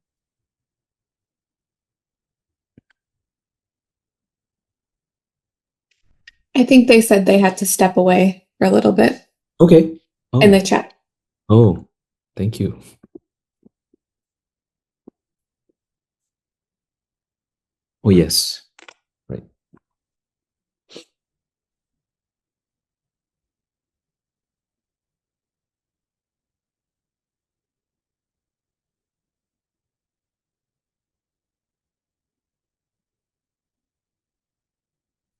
E: I think they said they had to step away for a little bit
A: Okay. Oh.
E: in the chat.
A: Oh, thank you. Oh, yes. Right.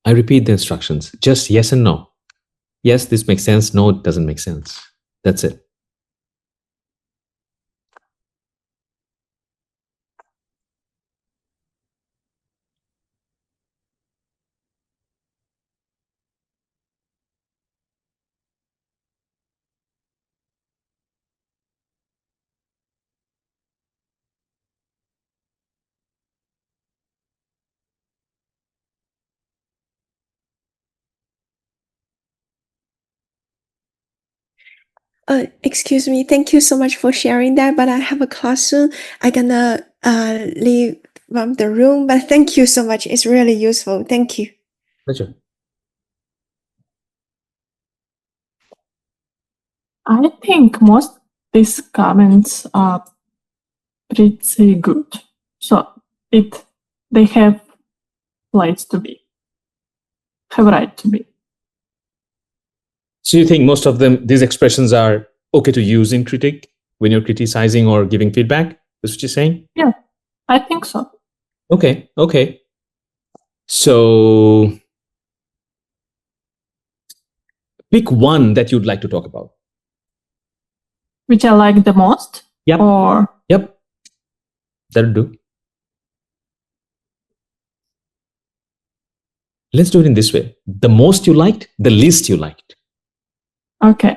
A: I repeat the instructions. Just yes and no. Yes, this makes sense. No, it doesn't make sense. That's it.
D: Excuse me. Thank you so much for sharing that. But I have a class soon. I'm gonna leave from the room. But thank you so much. It's really useful. Thank you.
A: Pleasure.
B: I think most these comments are pretty good. So they have rights to be. Have right to be.
A: So you think most of them, these expressions are okay to use in critique when you're criticizing or giving feedback? That's what you're saying?
B: Yeah, I think so.
A: Okay, okay. So pick one that you'd like to talk about.
B: Which I like the most?
A: Yep.
B: Or
A: Yep. That'll do. Let's do it in this way. The most you liked, the least you liked.
B: okay.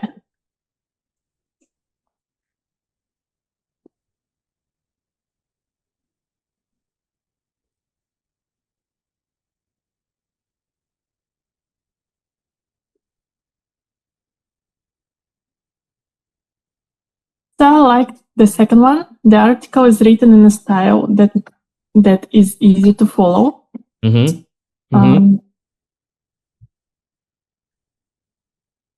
B: So I like the second one. The article is written in a style that is easy to follow.
A: Mm-hmm.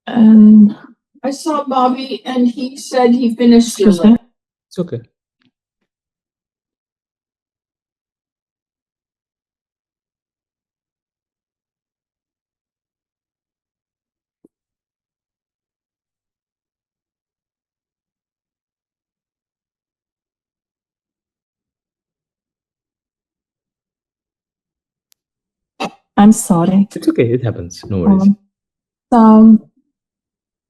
B: And
F: I saw Bobby and he said he finished
B: excuse
F: it.
B: me.
A: It's okay.
B: I'm sorry.
A: It's okay. It happens. No worries.
B: So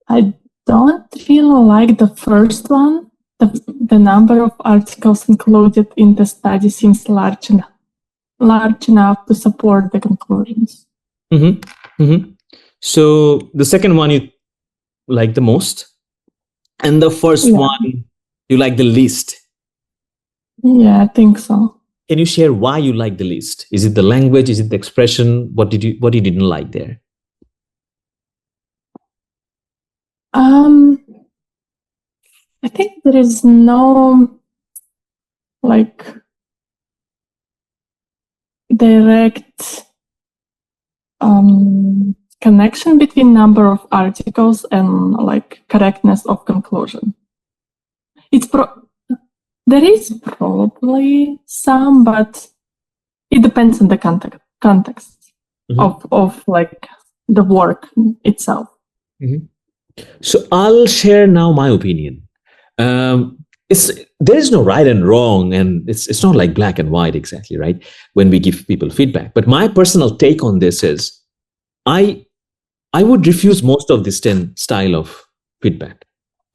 B: I don't really like the first one. The number of articles included in the study seems large enough to support the conclusions.
A: Mm-hmm. Mm-hmm. So the second one you like the most, and the first one you like the least.
B: Yeah, I think so.
A: Can you share why you like the least? Is it the language? Is it the expression? What you didn't like there?
B: I think there is no like direct connection between number of articles and like correctness of conclusion. There is probably some, but it depends on the context of like the work itself.
A: Mm-hmm. So I'll share now my opinion. There is no right and wrong, and it's not like black and white exactly, right? When we give people feedback. But my personal take on this is, I would refuse most of this 10 style of feedback.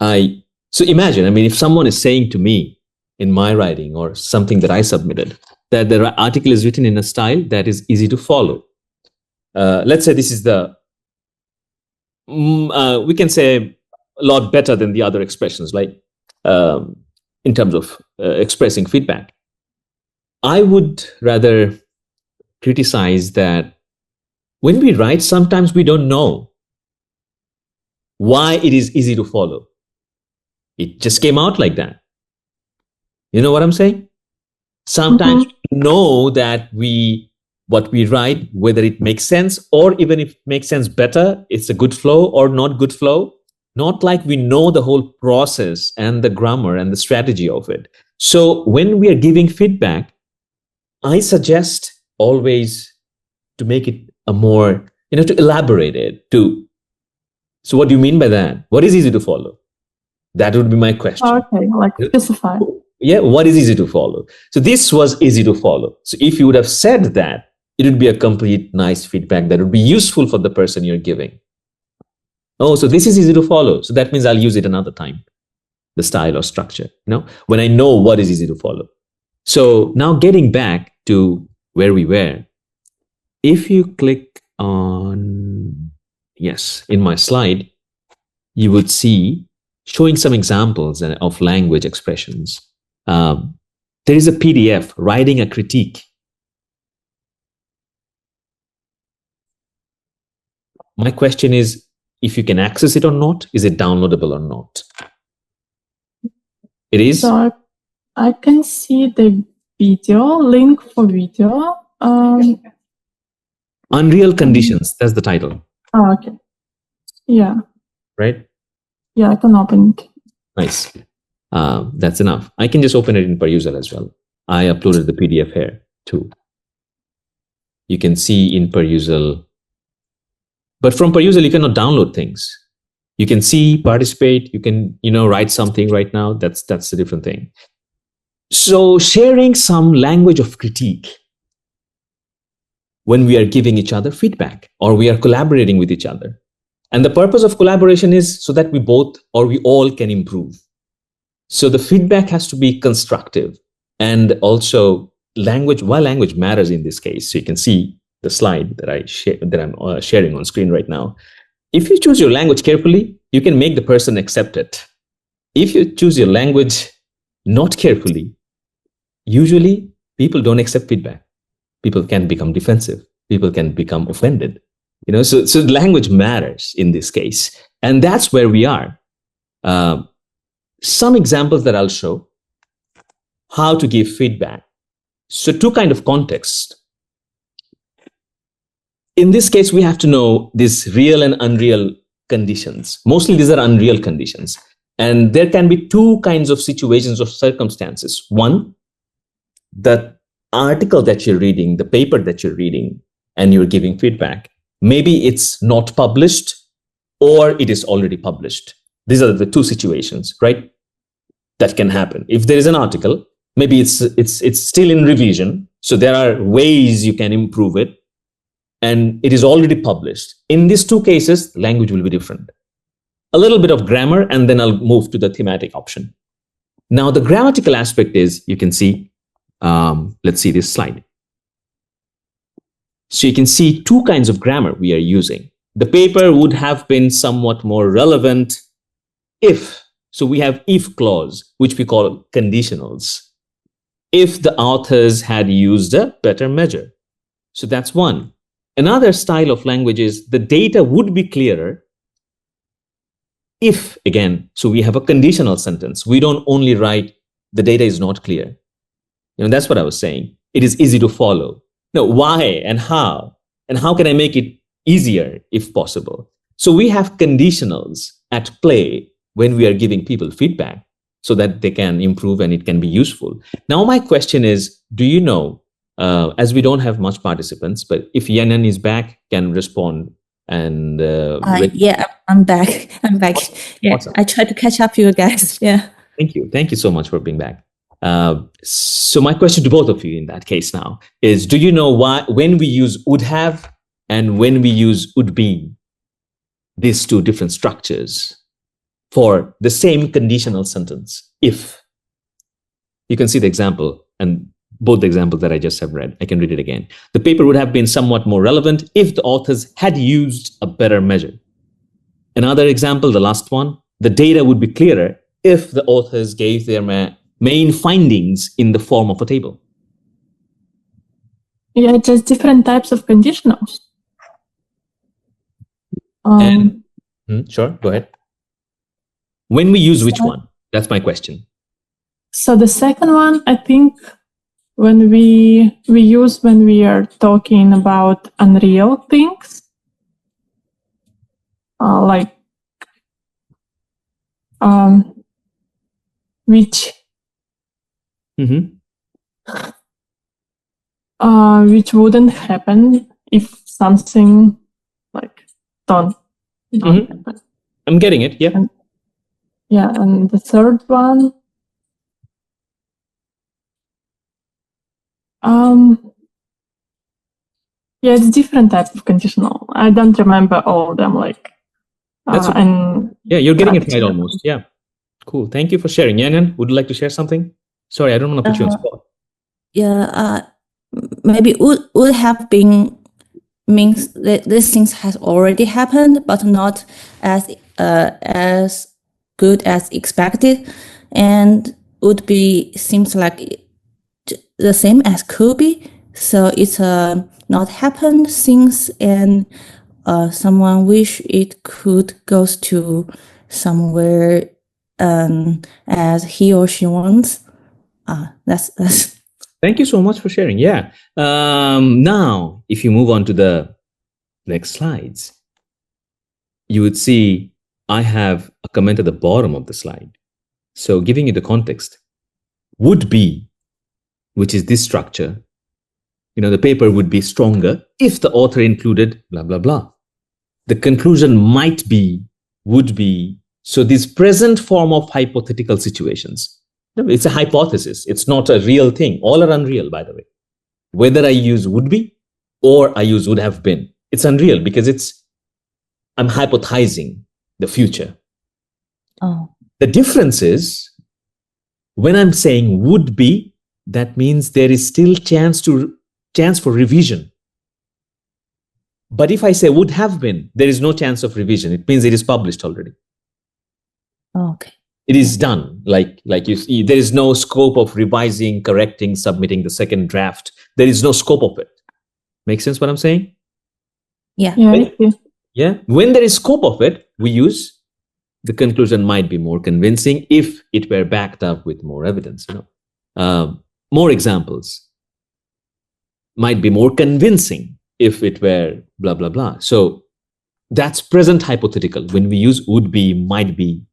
A: So imagine, I mean, if someone is saying to me in my writing or something that I submitted, that the article is written in a style that is easy to follow. Let's say this is we can say a lot better than the other expressions, like in terms of expressing feedback. I would rather criticize that when we write, sometimes we don't know why it is easy to follow. It just came out like that. You know what I'm saying? Sometimes we know that what we write, whether it makes sense, or even if it makes sense better, it's a good flow or not good flow. Not like we know the whole process and the grammar and the strategy of it. So when we are giving feedback, I suggest always to make it a more, to elaborate it. So what do you mean by that? What is easy to follow? That would be my question.
B: Okay, like specify.
A: Yeah, what is easy to follow? So this was easy to follow. So if you would have said that, it would be a complete nice feedback that would be useful for the person you're giving. Oh, so this is easy to follow. So that means I'll use it another time, the style or structure, when I know what is easy to follow. So now getting back to where we were, if you click on, yes, in my slide, you would see showing some examples of language expressions. There is a PDF, writing a critique. My question is, if you can access it or not, is it downloadable or not? It is?
B: So I can see the video, link for video.
A: Unreal Conditions, that's the title.
B: Oh, okay. Yeah.
A: Right?
B: Yeah, I can open it.
A: Nice. That's enough. I can just open it in Perusal as well. I uploaded the PDF here too. You can see in Perusal. But from Perusal, you cannot download things. You can see, participate, you can, write something right now. That's a different thing. So sharing some language of critique when we are giving each other feedback or we are collaborating with each other. And the purpose of collaboration is so that we all can improve. So the feedback has to be constructive, and also why language matters in this case. So you can see the slide that I'm sharing on screen right now. If you choose your language carefully, you can make the person accept it. If you choose your language not carefully, usually people don't accept feedback. People can become defensive. People can become offended. So language matters in this case. And that's where we are. Some examples that I'll show how to give feedback. So two kind of context. In this case, we have to know these real and unreal conditions. Mostly these are unreal conditions. And there can be two kinds of situations or circumstances. One, the article that you're reading, the paper that you're reading, and you're giving feedback. Maybe it's not published or it is already published. These are the two situations, right? That can happen. If there is an article, maybe it's still in revision. So there are ways you can improve it. And it is already published. In these two cases, language will be different. A little bit of grammar, and then I'll move to the thematic option. Now, the grammatical aspect is, you can see, let's see this slide. So you can see two kinds of grammar we are using. The paper would have been somewhat more relevant if, so we have if clause, which we call conditionals. If the authors had used a better measure. So that's one. Another style of language is the data would be clearer if, again, so we have a conditional sentence. We don't only write the data is not clear. That's what I was saying. It is easy to follow. No, why and how can I make it easier if possible? So we have conditionals at play when we are giving people feedback so that they can improve and it can be useful. Now, my question is, do you know, as we don't have much participants, but if Yanan is back, can respond and
C: yeah, I'm back. Yeah,
A: awesome.
C: I tried to catch up you guys. Yeah.
A: Thank you so much for being back. So my question to both of you in that case now is, do you know why when we use would have and when we use would be, these two different structures for the same conditional sentence? If you can see the example, and both the examples that I just have read, I can read it again. The paper would have been somewhat more relevant if the authors had used a better measure. Another example, the last one, the data would be clearer if the authors gave their main findings in the form of a table.
B: Yeah, just different types of conditionals.
A: Sure, go ahead. When we use which one? That's my question.
B: So the second one, I think, when we use when we are talking about unreal things, like which wouldn't happen if something like don't happen.
A: I'm getting it. Yeah.
B: And the third one, it's different types of conditional. I don't remember all of them.
A: You're getting it right almost. Yeah, cool. Thank you for sharing. Yanan, would you like to share something? Sorry, I don't want to put you on spot.
C: Yeah, maybe would have been means that these things has already happened, but not as good as expected, and would be seems like the same as could be. So it's not happened things, and someone wish it could goes to somewhere as he or she wants. That's.
A: Thank you so much for sharing. Yeah. Now, if you move on to the next slides, you would see I have a comment at the bottom of the slide. So giving you the context, would be, which is this structure, the paper would be stronger if the author included blah, blah, blah. The conclusion might be would be. So this present form of hypothetical situations, it's a hypothesis. It's not a real thing. All are unreal, by the way. Whether I use would be or I use would have been, it's unreal because I'm hypothesizing the future.
C: Oh,
A: The difference is when I'm saying would be, that means there is still chance for revision. But if I say would have been, there is no chance of revision. It means it is published already.
C: okay.
A: It is done. Like you see, there is no scope of revising, correcting, submitting the second draft. There is no scope of it. Make sense what I'm saying?
C: Yeah.
B: Yeah, I see.
A: Yeah. When there is scope of it, we use the conclusion might be more convincing if it were backed up with more evidence. More examples might be more convincing if it were blah, blah, blah. So that's present hypothetical when we use would be, might be.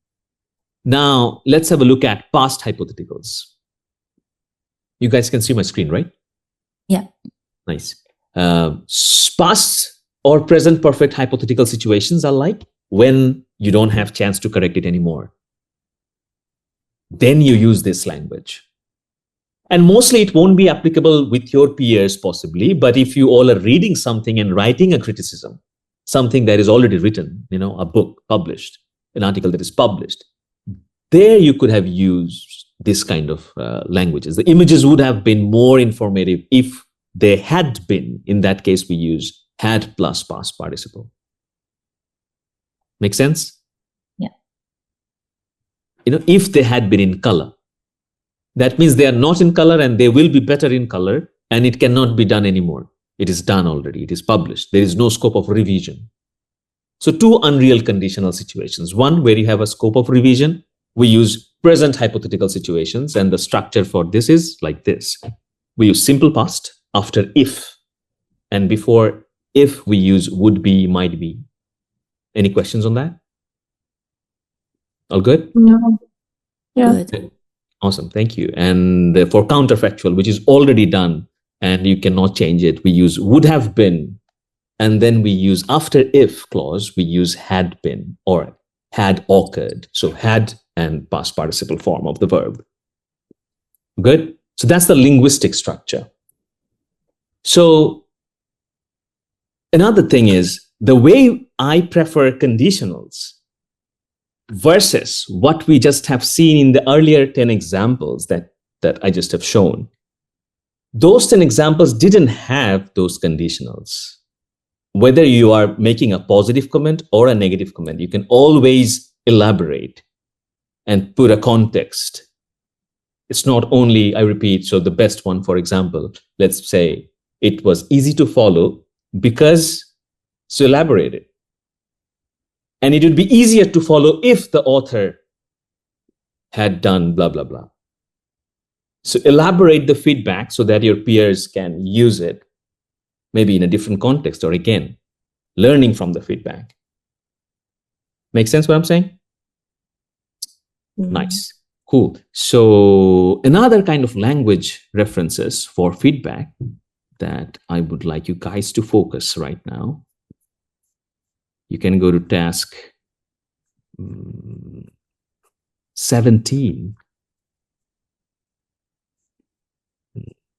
A: Now, let's have a look at past hypotheticals. You guys can see my screen, right?
C: Yeah.
A: Nice. Past or present perfect hypothetical situations are like when you don't have chance to correct it anymore. Then you use this language. And mostly it won't be applicable with your peers possibly, but if you all are reading something and writing a criticism, something that is already written, a book published, an article that is published, there you could have used this kind of languages. The images would have been more informative if they had been. In that case, we use had plus past participle. Make sense?
C: Yeah.
A: If they had been in color, that means they are not in color and they will be better in color and it cannot be done anymore. It is done already. It is published. There is no scope of revision. So two unreal conditional situations. One where you have a scope of revision. We use present hypothetical situations and the structure for this is like this. We use simple past after if, and before if we use would be, might be. Any questions on that? All good?
B: No. Yeah.
C: Good.
A: Awesome, thank you. And for counterfactual, which is already done and you cannot change it, we use would have been. And then we use after if clause, we use had been or had occurred. So had and past participle form of the verb. Good? So that's the linguistic structure. So another thing is the way I prefer conditionals versus what we just have seen in the earlier 10 examples that I just have shown. Those 10 examples didn't have those conditionals. Whether you are making a positive comment or a negative comment, you can always elaborate and put a context. It's not only, I repeat, so the best one, for example, let's say it was easy to follow because, so elaborate it. And it would be easier to follow if the author had done blah, blah, blah. So elaborate the feedback so that your peers can use it, maybe in a different context or again, learning from the feedback. Make sense what I'm saying? Nice. Cool. So another kind of language references for feedback that I would like you guys to focus right now. You can go to task 17,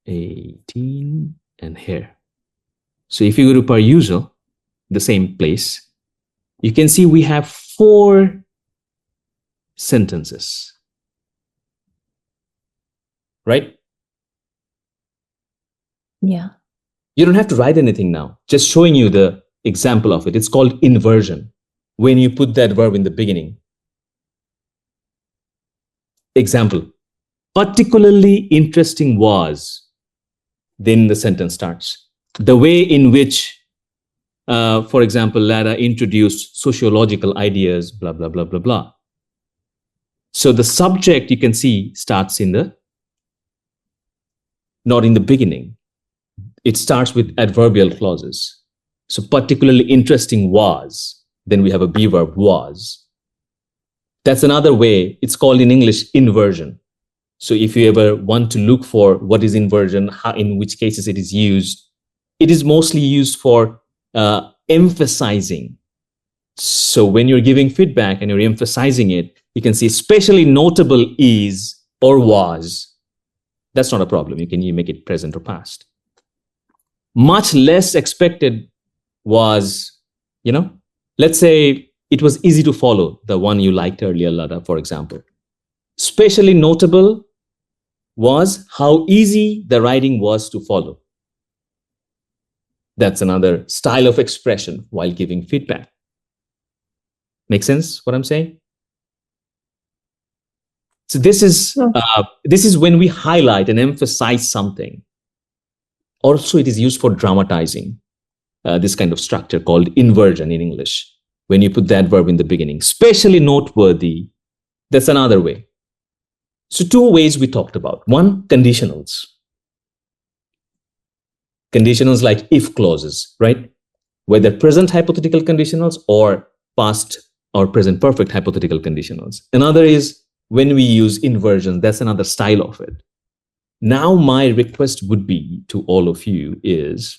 A: 18, and here. So if you go to per usual, the same place, you can see we have 4 sentences, right?
C: Yeah.
A: You don't have to write anything now, just showing you the example of it. It's called inversion. When you put that verb in the beginning. Example, particularly interesting was, then the sentence starts. The way in which, for example, Lara introduced sociological ideas, blah, blah, blah, blah, blah. So the subject, you can see, starts not in the beginning. It starts with adverbial clauses. So particularly interesting was, then we have a be verb was. That's another way. It's called in English inversion. So if you ever want to look for what is inversion, how, in which cases it is used, it is mostly used for emphasizing So when you're giving feedback and you're emphasizing it, you can see especially notable is or was. That's not a problem. You make it present or past. Much less expected was, let's say it was easy to follow, the one you liked earlier, Lada, for example. Especially notable was how easy the writing was to follow. That's another style of expression while giving feedback. Make sense what I'm saying? So this is when we highlight and emphasize something. Also, it is used for dramatizing this kind of structure called inversion in English. When you put that verb in the beginning, especially noteworthy, that's another way. So two ways we talked about. One, conditionals. Conditionals like if clauses, right? Whether present hypothetical conditionals or past or present perfect hypothetical conditionals. Another is when we use inversion, that's another style of it. Now my request would be to all of you is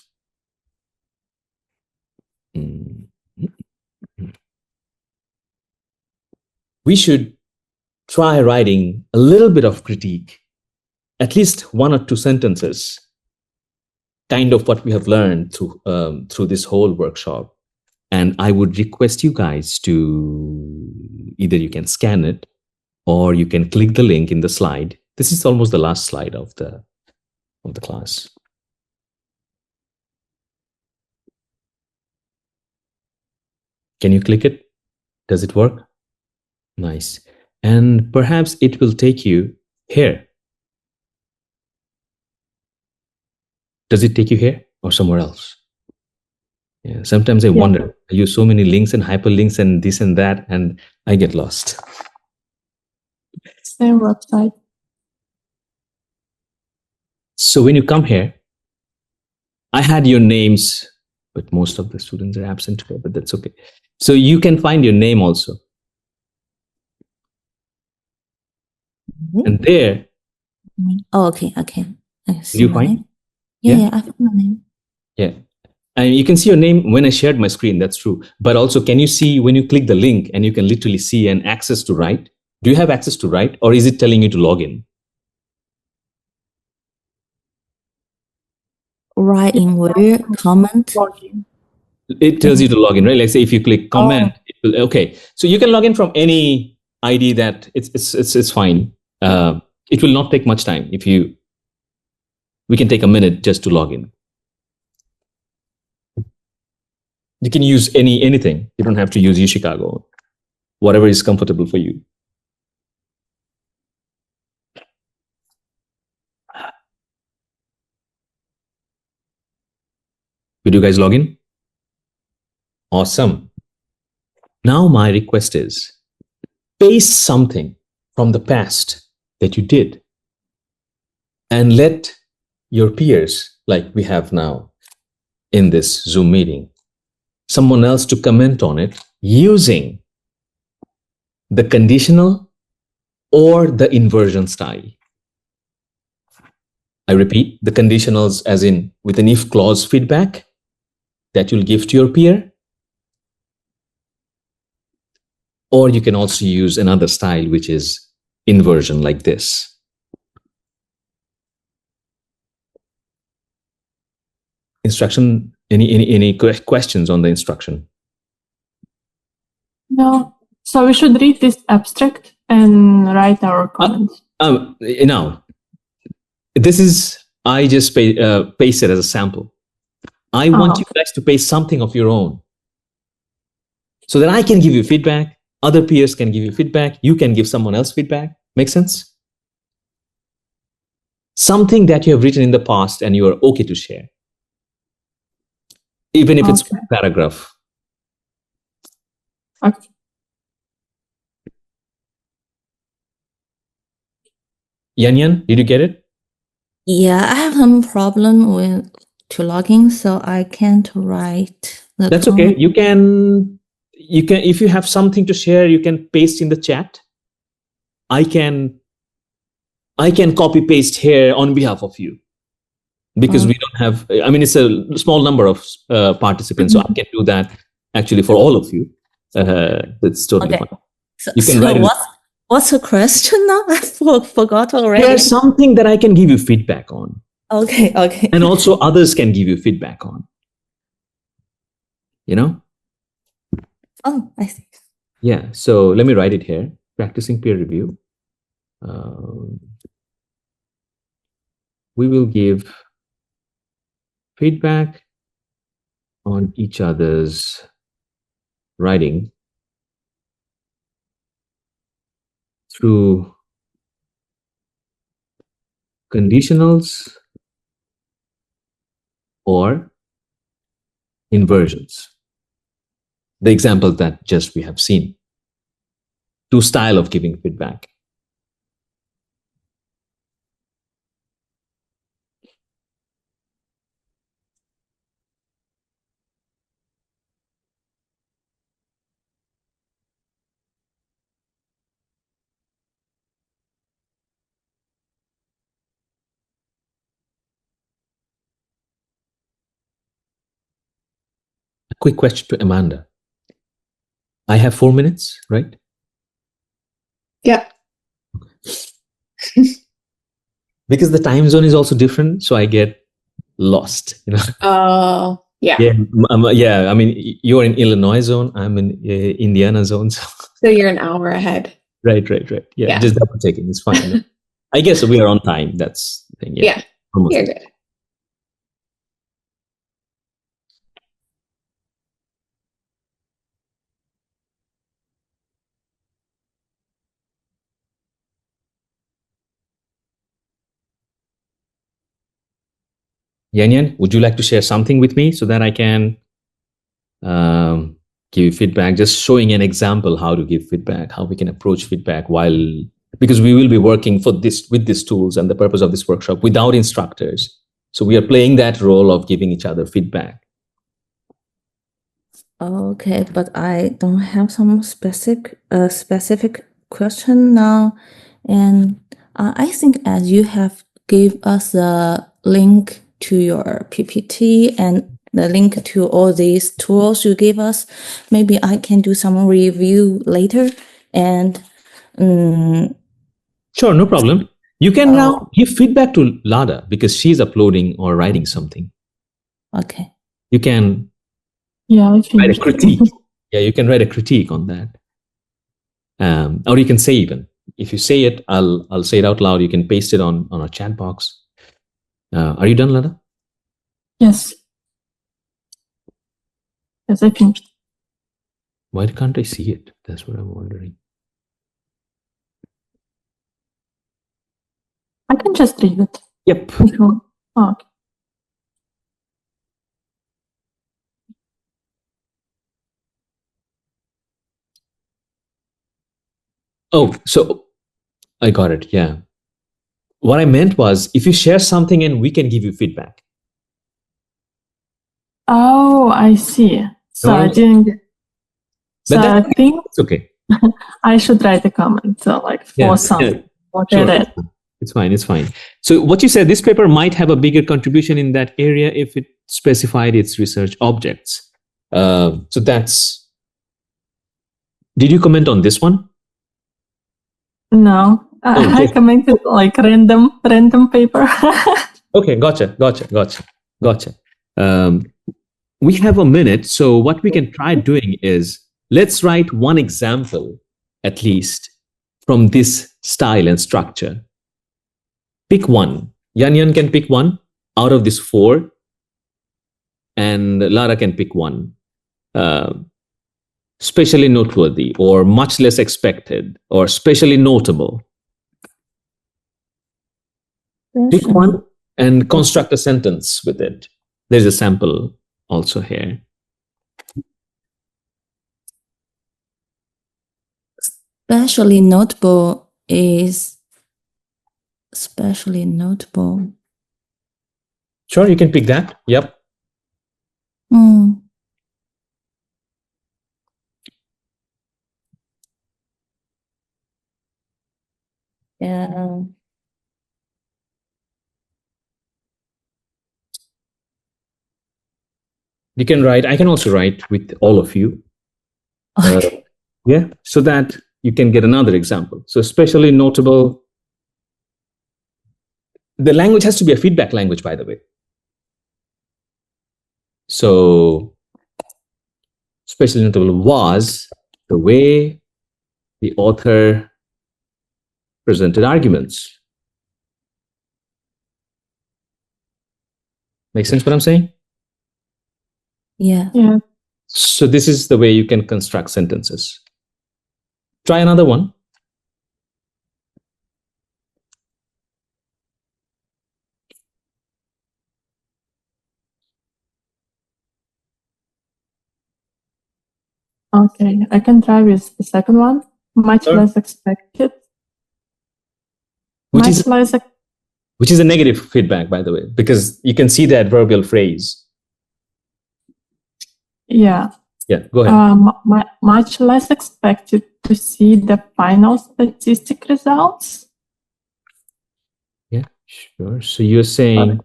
A: we should try writing a little bit of critique, at least 1 or 2 sentences, kind of what we have learned through this whole workshop. And I would request you guys to either you can scan it or you can click the link in the slide. This is almost the last slide of the class. Can you click it? Does it work? Nice. And perhaps it will take you here. Does it take you here or somewhere else? Yeah, sometimes I wonder, I use so many links and hyperlinks and this and that, and I get lost.
B: Same website.
A: So when you come here, I had your names, but most of the students are absent today, but that's okay. So you can find your name also. And there.
C: Oh, okay.
A: Did you find?
C: Yeah, I found my name.
A: Yeah. And you can see your name when I shared my screen, that's true. But also, can you see when you click the link and you can literally see an access to write? Do you have access to write or is it telling you to log in?
C: Write in where? Comment?
B: Login.
A: It tells you to log in, right? Like say if you click comment, it will, okay. So you can log in from any ID that it's fine. It will not take much time. We can take a minute just to log in. You can use anything. You don't have to use UChicago. Whatever is comfortable for you. Did you guys log in? Awesome. Now my request is paste something from the past that you did and let your peers, like we have now in this Zoom meeting, someone else to comment on it using the conditional or the inversion style. I repeat, the conditionals as in with an if clause feedback that you'll give to your peer. Or you can also use another style, which is inversion like this. Instruction, any questions on the instruction?
B: No. So we should read this abstract and write our comments.
A: Now, this is, I just pasted as a sample. I want you guys to paste something of your own. So that I can give you feedback, other peers can give you feedback, you can give someone else feedback. Make sense? Something that you have written in the past and you are okay to share. Even if it's a paragraph.
B: Okay.
A: Yan, did you get it?
C: Yeah, I have some problem with to login, so I can't write the
A: That's
C: comment.
A: okay. You can, if you have something to share, you can paste in the chat. I can copy paste here on behalf of you because we don't have, I mean, it's a small number of participants, so I can do that actually for all of you. It's totally
C: Okay.
A: fine.
C: So,
A: You can
C: so
A: write it.
C: what's the question now? I forgot already.
A: There's something that I can give you feedback on,
C: Okay, okay.
A: and also others can give you feedback on. You know?
C: Oh, I see.
A: Yeah. So let me write it here. Practicing peer review. We will give feedback on each other's writing through conditionals or inversions. The examples that just we have seen. Two style of giving feedback. A quick question to Amanda. I have 4 minutes, right?
E: Yeah.
A: Because the time zone is also different, so I get lost. You know.
E: Oh, yeah.
A: Yeah, yeah. I mean, you're in Illinois zone. I'm in Indiana zone. So.
E: So you're an hour ahead.
A: Right. Yeah,
E: Yeah.
A: just double checking. It's fine. I guess we are on time. That's the thing.
E: Yeah.
A: Almost.
E: You're good.
A: Yan Yan, would you like to share something with me so that I can give you feedback? Just showing an example how to give feedback, how we can approach feedback while, because we will be working for this with these tools and the purpose of this workshop without instructors. So we are playing that role of giving each other feedback.
C: Okay, but I don't have some specific question now, and I think as you have gave us the link to your PPT and the link to all these tools you gave us, maybe I can do some review later. And
A: Sure, no problem. You can now give feedback to Lada because she's uploading or writing something.
C: okay.
A: You can
B: Yeah, I
A: write a
B: finished.
A: critique. Yeah, you can write a critique on that. Or you can say even. If you say it, I'll say it out loud. You can paste it on our chat box. Are you done, Lada?
B: Yes. Yes, I finished.
A: Why can't I see it? That's what I'm wondering.
B: I can just read it.
A: Yep.
B: If you want. Oh, okay.
A: Oh, so I got it. Yeah. What I meant was if you share something and we can give you feedback.
B: Oh, I see. So
A: No,
B: I didn't. So I think
A: it's okay.
B: I should write a comment, so like for something. What I
A: Sure.
B: read.
A: It's fine. So what you said, this paper might have a bigger contribution in that area if it specified its research objects. So that's. Did you comment on this one?
B: No, I
A: just-
B: commented like random paper.
A: Okay, gotcha. We have a minute, so what we can try doing is let's write one example at least from this style and structure. Pick one. Yan Yan can pick one out of these 4, and Lara can pick one. Especially noteworthy, or much less expected, or especially notable. Pick one and construct a sentence with it. There's a sample also here.
C: Especially notable is especially notable.
A: Sure, you can pick that. Yep.
C: Yeah.
A: You can write. I can also write with all of you.
C: Okay.
A: Yeah, so that you can get another example. So especially notable, the language has to be a feedback language, by the way. So especially notable was the way the author presented arguments. Make sense what I'm saying?
C: Yeah.
B: Yeah.
A: So this is the way you can construct sentences. Try another one.
B: Okay, I can try with the second one. Much
A: Sure.
B: less expected.
A: Which
B: Much
A: is
B: less.
A: which is a negative feedback, by the way, because you can see the adverbial phrase.
B: Yeah.
A: Yeah, go ahead.
B: Much less expected to see the final statistic results.
A: Yeah, sure. So you're saying,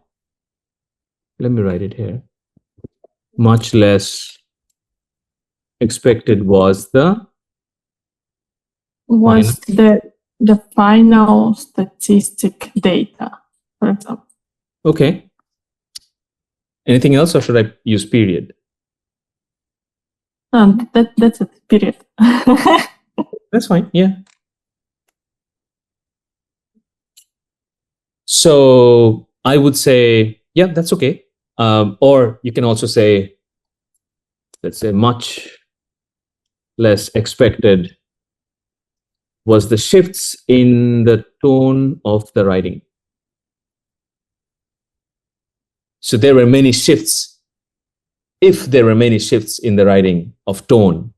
A: let me write it here. Much less expected was the
B: Was the final statistic data, for example.
A: okay. Anything else, or should I use period?
B: That's it, period.
A: That's fine. Yeah. So I would say, yeah, that's okay. Or you can also say, let's say, much less expected was the shifts in the tone of the writing. So there were many shifts. If there were many shifts in the writing of tone,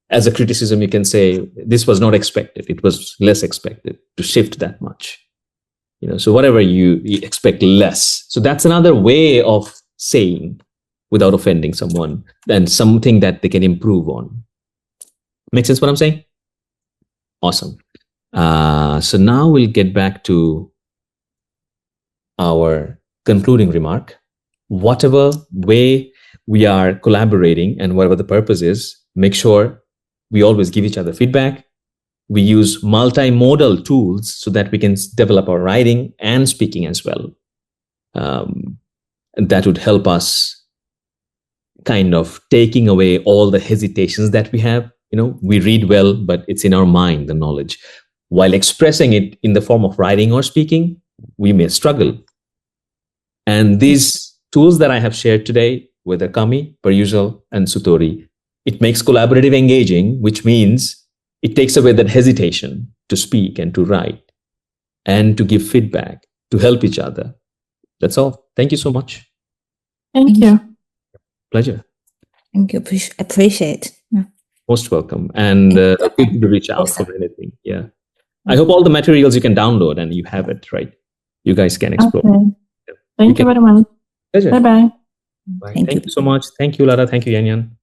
A: as a criticism, you can say this was not expected. It was less expected to shift that much. So whatever you expect less. So that's another way of saying without offending someone, and something that they can improve on. Make sense what I'm saying? Awesome. So now we'll get back to our concluding remark. Whatever way we are collaborating and whatever the purpose is, make sure we always give each other feedback. We use multimodal tools so that we can develop our writing and speaking as well. And that would help us kind of taking away all the hesitations that we have. We read well, but it's in our mind, the knowledge. While expressing it in the form of writing or speaking, we may struggle. And these tools that I have shared today, whether Kami, per usual, and Sutori, it makes collaborative engaging, which means it takes away that hesitation to speak and to write and to give feedback, to help each other. That's all. Thank you so much.
B: Thank you.
A: Pleasure.
C: Thank you. Appreciate. Yeah.
A: Most welcome. And feel free to reach out
C: Awesome.
A: for anything. Yeah. I hope all the materials you can download and you have it, right? You guys can explore.
B: Okay. Thank you very much.
A: Pleasure.
B: Bye-bye.
A: Bye. Thank you so much. Thank you, Lara. Thank you, Yan Yan.